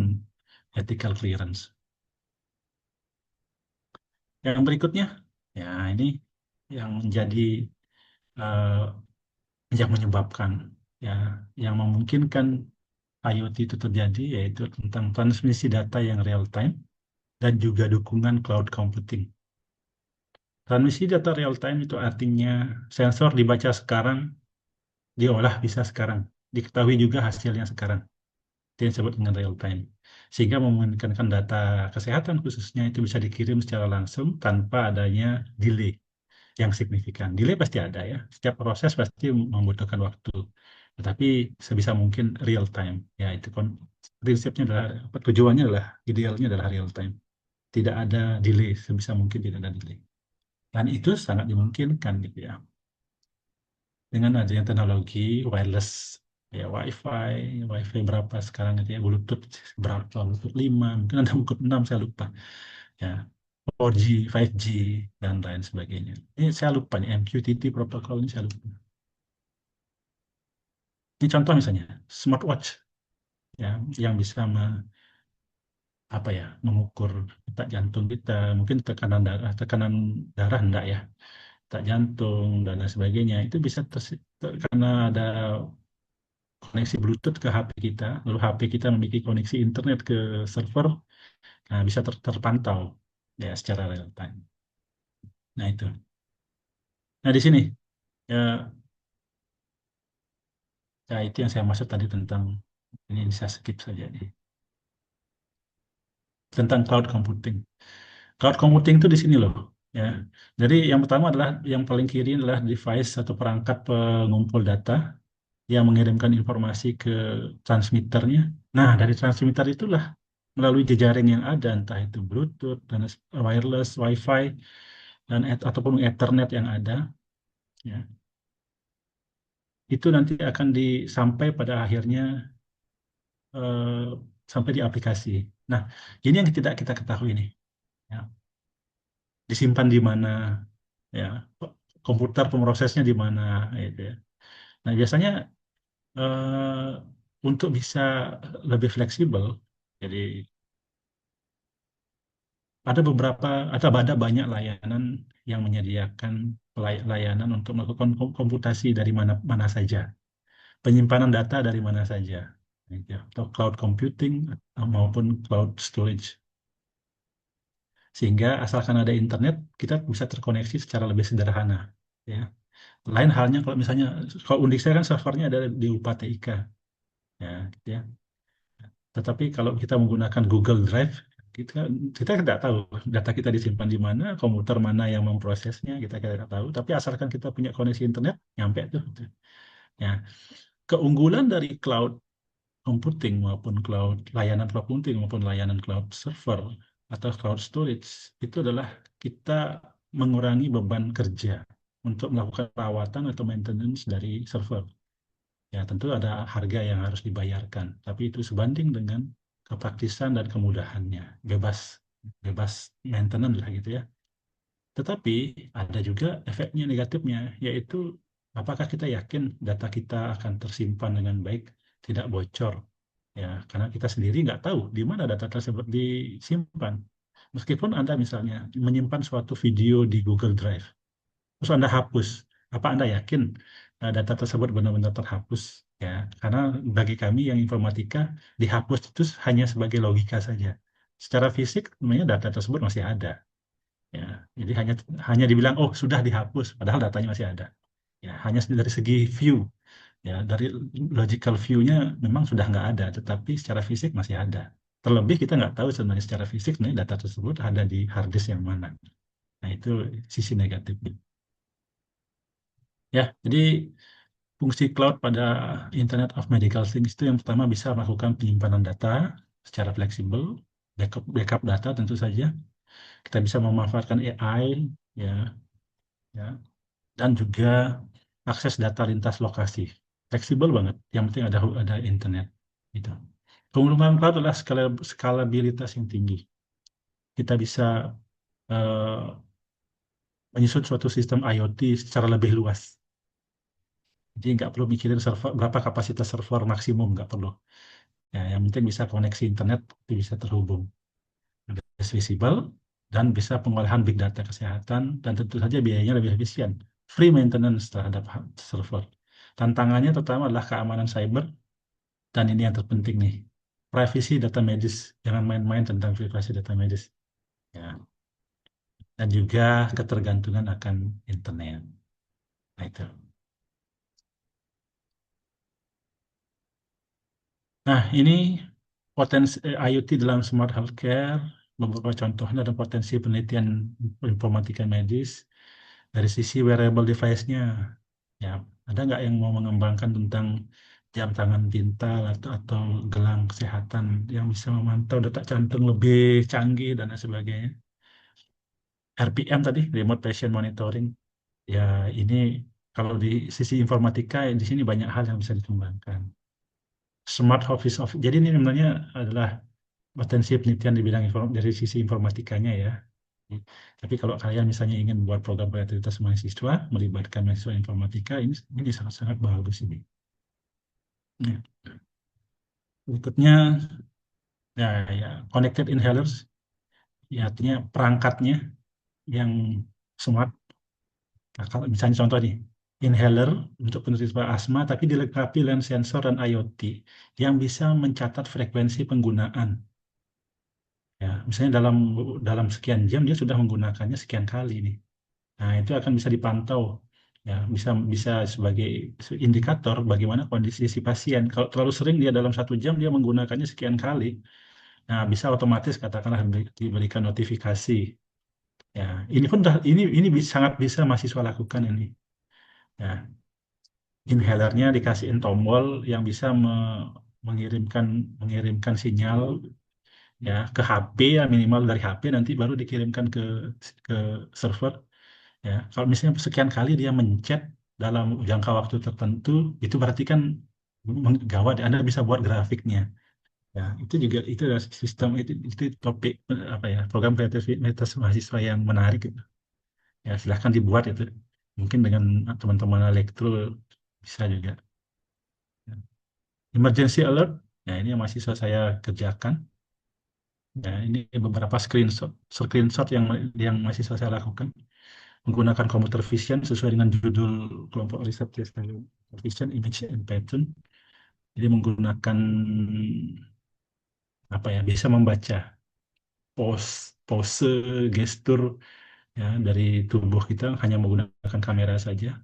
ethical clearance. Yang berikutnya, ya ini yang menjadi eh, yang menyebabkan ya yang memungkinkan IoT itu terjadi yaitu tentang transmisi data yang real time dan juga dukungan cloud computing. Transmisi data real time itu artinya sensor dibaca sekarang, diolah bisa sekarang, diketahui juga hasilnya sekarang. Itu yang disebut dengan real time. Sehingga memungkinkan data kesehatan khususnya itu bisa dikirim secara langsung tanpa adanya delay yang signifikan. Delay pasti ada ya. Setiap proses pasti membutuhkan waktu. Tetapi sebisa mungkin real time. Ya itu prinsipnya adalah tujuannya adalah idealnya adalah real time. Tidak ada delay, sebisa mungkin tidak ada delay. Dan itu sangat dimungkinkan gitu ya. Dengan adanya teknologi wireless, ya WiFi berapa sekarang gitu ya, Bluetooth berapa, Bluetooth 5, mungkin ada Bluetooth 6, saya lupa. Ya, 4G, 5G, dan lain sebagainya. Ini saya lupa nih, MQTT protokol ini saya lupa. Ini contoh misalnya, smartwatch, ya, yang bisa apa ya, mengukur detak jantung kita, mungkin tekanan darah enggak ya, detak jantung dan lain sebagainya. Itu bisa karena ada koneksi Bluetooth ke HP kita, lalu HP kita memiliki koneksi internet ke server, nah bisa terpantau ya secara real time. Nah itu. Nah di sini ya, ya itu yang saya maksud tadi tentang ini saya skip saja nih, tentang cloud computing. Cloud computing itu di sini loh ya. Jadi yang pertama adalah yang paling kiri adalah device atau perangkat pengumpul data yang mengirimkan informasi ke transmitternya. Nah dari transmitter itulah melalui jejaring yang ada, entah itu Bluetooth, dan wireless, Wi-Fi, dan ataupun Ethernet yang ada, ya, itu nanti akan sampai pada akhirnya eh, sampai di aplikasi. Nah, ini yang tidak kita ketahui nih, ya. Disimpan di mana, ya, komputer pemrosesnya di mana, gitu ya. Nah, biasanya untuk bisa lebih fleksibel, jadi ada banyak layanan yang menyediakan layanan untuk melakukan komputasi dari mana mana saja, penyimpanan data dari mana saja, gitu ya. Atau cloud computing maupun cloud storage. Sehingga asalkan ada internet, kita bisa terkoneksi secara lebih sederhana. Ya. Lain halnya kalau misalnya, kalau Unix saya kan servernya ada di UPATIK, ya, gitu ya. Tetapi kalau kita menggunakan Google Drive, kita kita tidak tahu data kita disimpan di mana, komputer mana yang memprosesnya, kita tidak tahu. Tapi asalkan kita punya koneksi internet, nyampe tuh. Gitu. Ya, keunggulan dari cloud computing maupun layanan cloud computing maupun layanan cloud server atau cloud storage itu adalah kita mengurangi beban kerja untuk melakukan perawatan atau maintenance dari server. Ya, tentu ada harga yang harus dibayarkan, tapi itu sebanding dengan kepraktisan dan kemudahannya, bebas bebas maintenance lah gitu ya. Tetapi ada juga efeknya negatifnya, yaitu apakah kita yakin data kita akan tersimpan dengan baik, tidak bocor, ya, karena kita sendiri nggak tahu di mana data tersebut disimpan. Meskipun Anda misalnya menyimpan suatu video di Google Drive, terus Anda hapus, apa Anda yakin data tersebut benar-benar terhapus? Ya, karena bagi kami yang informatika, dihapus itu hanya sebagai logika saja. Secara fisik, sebenarnya data tersebut masih ada. Ya, jadi hanya hanya dibilang, oh sudah dihapus, padahal datanya masih ada. Ya, hanya dari segi view. Ya, dari logical view-nya memang sudah nggak ada, tetapi secara fisik masih ada. Terlebih kita nggak tahu sebenarnya secara fisik nih data tersebut ada di hard disk yang mana. Nah, itu sisi negatifnya. Ya, jadi fungsi cloud pada Internet of Medical Things itu yang pertama bisa melakukan penyimpanan data secara fleksibel, backup data tentu saja. Kita bisa memanfaatkan AI, ya, ya, dan juga akses data lintas lokasi. Fleksibel banget. Yang penting ada internet. Gitu. Penggunaan cloud adalah skalabilitas yang tinggi. Kita bisa eh, menyusun suatu sistem IoT secara lebih luas. Jadi nggak perlu mikirin server, berapa kapasitas server maksimum, nggak perlu. Ya, yang penting bisa koneksi internet, itu bisa terhubung. Lebih visible, dan bisa pengolahan big data kesehatan, dan tentu saja biayanya lebih efisien. Free maintenance terhadap server. Tantangannya terutama adalah keamanan cyber, dan ini yang terpenting nih, privasi data medis. Jangan main-main tentang privasi data medis. Ya. Dan juga ketergantungan akan internet. Nah, itu. Nah, ini potensi IoT dalam smart healthcare, beberapa contohnya dan potensi penelitian informatika medis dari sisi wearable device-nya. Ya, ada nggak yang mau mengembangkan tentang jam tangan pintar atau gelang kesehatan yang bisa memantau detak jantung lebih canggih dan lain sebagainya. RPM tadi, remote patient monitoring. Ya, ini kalau di sisi informatika di sini banyak hal yang bisa dikembangkan. Smart office. Jadi ini sebenarnya adalah potensi penelitian di bidang dari sisi informatikanya ya. Tapi kalau kalian misalnya ingin buat program kreativitas mahasiswa, melibatkan mahasiswa informatika, ini sangat-sangat bagus ini. Ya. Berikutnya, ya, connected inhalers, ya artinya perangkatnya yang smart. Nah, kalau misalnya contoh nih, inhaler untuk penderita asma, tapi dilengkapi dengan sensor dan IoT yang bisa mencatat frekuensi penggunaan. Ya, misalnya dalam sekian jam dia sudah menggunakannya sekian kali nih. Nah, itu akan bisa dipantau, ya, bisa bisa sebagai indikator bagaimana kondisi si pasien. Kalau terlalu sering dia dalam 1 jam dia menggunakannya sekian kali, nah bisa otomatis katakanlah diberikan notifikasi. Ya, ini pun sangat bisa mahasiswa lakukan ini. Ya, inhalernya dikasihin tombol yang bisa mengirimkan mengirimkan sinyal ya ke HP, ya minimal dari HP nanti baru dikirimkan ke server. Ya, kalau misalnya sekian kali dia mencet dalam jangka waktu tertentu, itu berarti kan gawat. Anda bisa buat grafiknya. Ya, itu juga itu adalah sistem itu topik apa ya program kreativitas mahasiswa yang menarik gitu. Ya, silahkan dibuat itu. Mungkin dengan teman-teman elektro bisa juga. Ya. Emergency alert. Ya, ini yang mahasiswa saya kerjakan. Ya, ini beberapa screenshot yang mahasiswa saya lakukan menggunakan computer vision sesuai dengan judul kelompok riset computer vision, image and pattern. Jadi menggunakan apa ya bisa membaca pose, gestur ya dari tubuh kita hanya menggunakan kamera saja.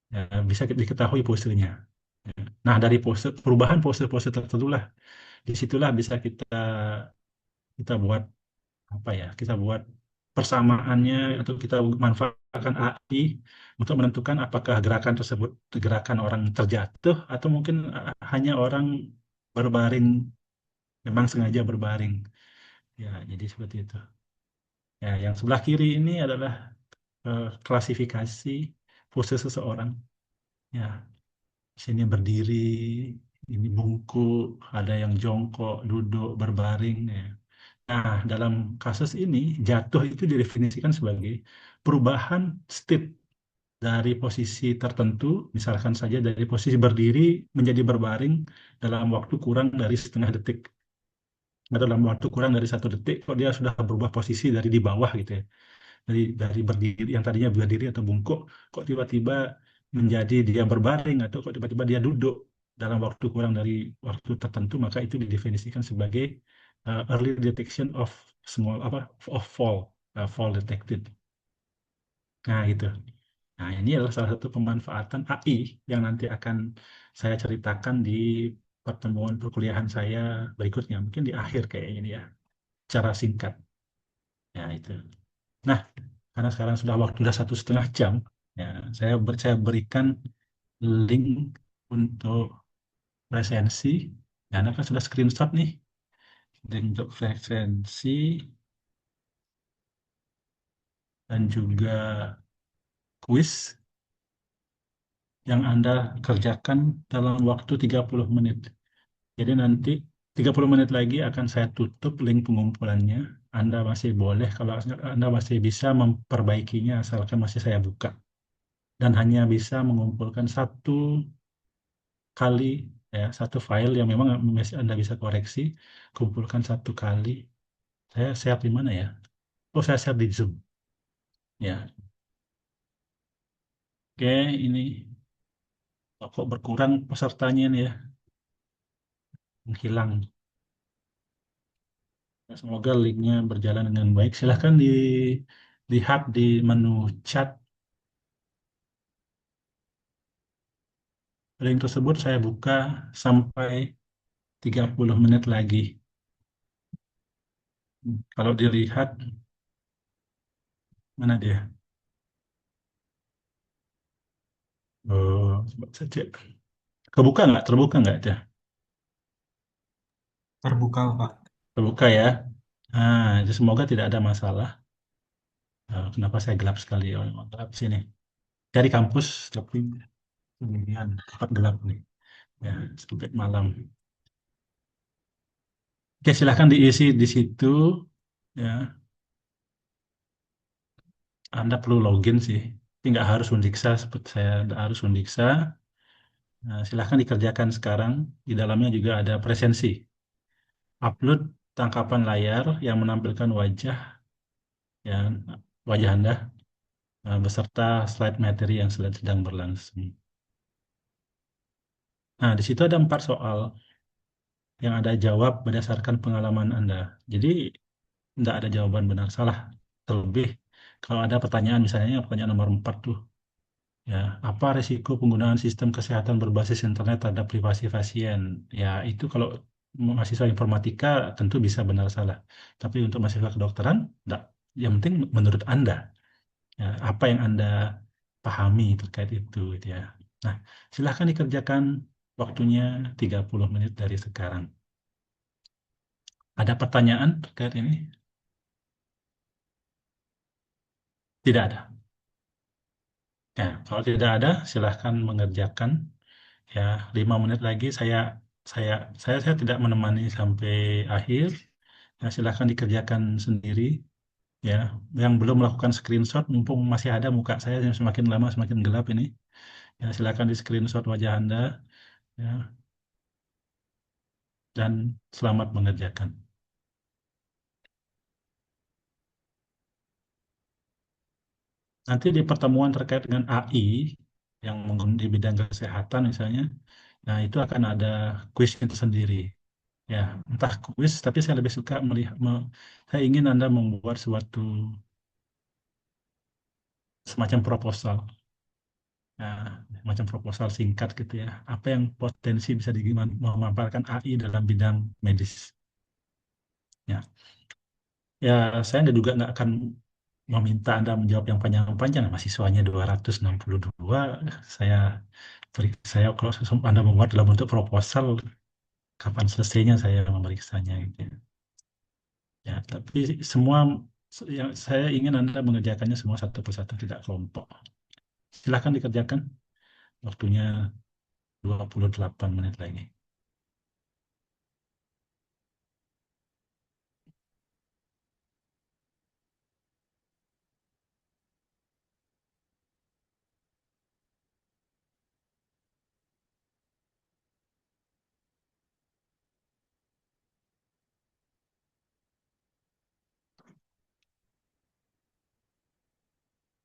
Ya, bisa diketahui posenya. Ya. Nah, dari perubahan pose-pose tertentu lah, disitulah bisa kita kita buat apa ya kita buat persamaannya atau kita manfaatkan AI untuk menentukan apakah gerakan tersebut gerakan orang terjatuh atau mungkin hanya orang berbaring, memang sengaja berbaring. Ya, jadi seperti itu. Ya, yang sebelah kiri ini adalah klasifikasi pose seseorang. Ya, sini berdiri, ini bungkuk, ada yang jongkok, duduk, berbaring. Ya. Nah, dalam kasus ini, jatuh itu didefinisikan sebagai perubahan state dari posisi tertentu, misalkan saja dari posisi berdiri menjadi berbaring dalam waktu kurang dari setengah detik. Atau dalam waktu kurang dari 1 detik, kok dia sudah berubah posisi dari di bawah gitu ya. Dari berdiri, yang tadinya berdiri atau bungkuk, kok tiba-tiba menjadi dia berbaring, atau kok tiba-tiba dia duduk dalam waktu kurang dari waktu tertentu, maka itu didefinisikan sebagai early detection of small apa of fall detected. Nah, gitu. Nah, ini adalah salah satu pemanfaatan AI yang nanti akan saya ceritakan di pertemuan perkuliahan saya berikutnya. Mungkin di akhir kayak ini ya, cara singkat. Ya, itu. Nah, karena sekarang sudah waktu sudah 1,5 jam, ya, saya berikan link untuk presensi. Ya, Anda kan sudah screenshot nih, link untuk presensi dan juga kuis yang Anda kerjakan dalam waktu 30 menit. Jadi nanti 30 menit lagi akan saya tutup link pengumpulannya. Anda masih boleh, kalau Anda masih bisa memperbaikinya asalkan masih saya buka. Dan hanya bisa mengumpulkan satu kali, ya, satu file yang memang masih Anda bisa koreksi, kumpulkan satu kali. Saya share di mana ya? Oh, saya share di Zoom. Ya, oke, ini kok berkurang pesertanya nih ya, menghilang. Ya, semoga linknya berjalan dengan baik. Silahkan dilihat di menu chat. Link tersebut saya buka sampai 30 menit lagi. Kalau dilihat, mana dia? Oh, coba saya cek. Kebuka nggak? Terbuka nggak dia? Terbuka, Pak. Terbuka ya. Nah, jadi semoga tidak ada masalah. Kenapa saya gelap sekali? Oh, gelap sini. Dari kampus, tapi kemudian tempat gelap nih. Ya, sampai malam. Oke, silahkan diisi di situ. Ya, Anda perlu login sih. Tapi nggak harus Undiksa seperti saya, nggak harus Undiksa. Nah, silahkan dikerjakan sekarang. Di dalamnya juga ada presensi. Upload tangkapan layar yang menampilkan wajah, ya, wajah Anda, beserta slide materi yang sedang berlangsung. Nah, di situ ada 4 soal yang ada jawab berdasarkan pengalaman Anda. Jadi, tidak ada jawaban benar salah. Terlebih, kalau ada pertanyaan, misalnya pertanyaan nomor 4 tuh, ya, apa risiko penggunaan sistem kesehatan berbasis internet terhadap privasi pasien? Ya, itu kalau mahasiswa informatika tentu bisa benar salah. Tapi untuk mahasiswa kedokteran, enggak. Yang penting menurut Anda, ya, apa yang Anda pahami terkait itu, gitu ya. Nah, silahkan dikerjakan, waktunya 30 menit dari sekarang. Ada pertanyaan terkait ini? Tidak ada. Ya, kalau tidak ada, silahkan mengerjakan. Ya, 5 menit lagi saya saya tidak menemani sampai akhir. Ya, silahkan dikerjakan sendiri. Ya, yang belum melakukan screenshot, mumpung masih ada muka saya yang semakin lama semakin gelap ini. Ya, silahkan di screenshot wajah Anda. Ya, dan selamat mengerjakan. Nanti di pertemuan terkait dengan AI yang di bidang kesehatan misalnya, nah itu akan ada kuisnya tersendiri. Ya, entah kuis, tapi saya lebih suka melihat, saya ingin Anda membuat suatu semacam proposal, ya, macam proposal singkat gitu ya. Apa yang potensi bisa memaparkan AI dalam bidang medis? Ya, ya saya nggak akan meminta Anda menjawab yang panjang-panjang. Mahasiswanya 262, saya saya kalau Anda membuat dalam bentuk proposal, kapan selesainya saya memeriksanya gitu ya. Ya, tapi semua yang saya ingin Anda mengerjakannya semua satu persatu, tidak kelompok. Silahkan dikerjakan. Waktunya 28 menit lagi.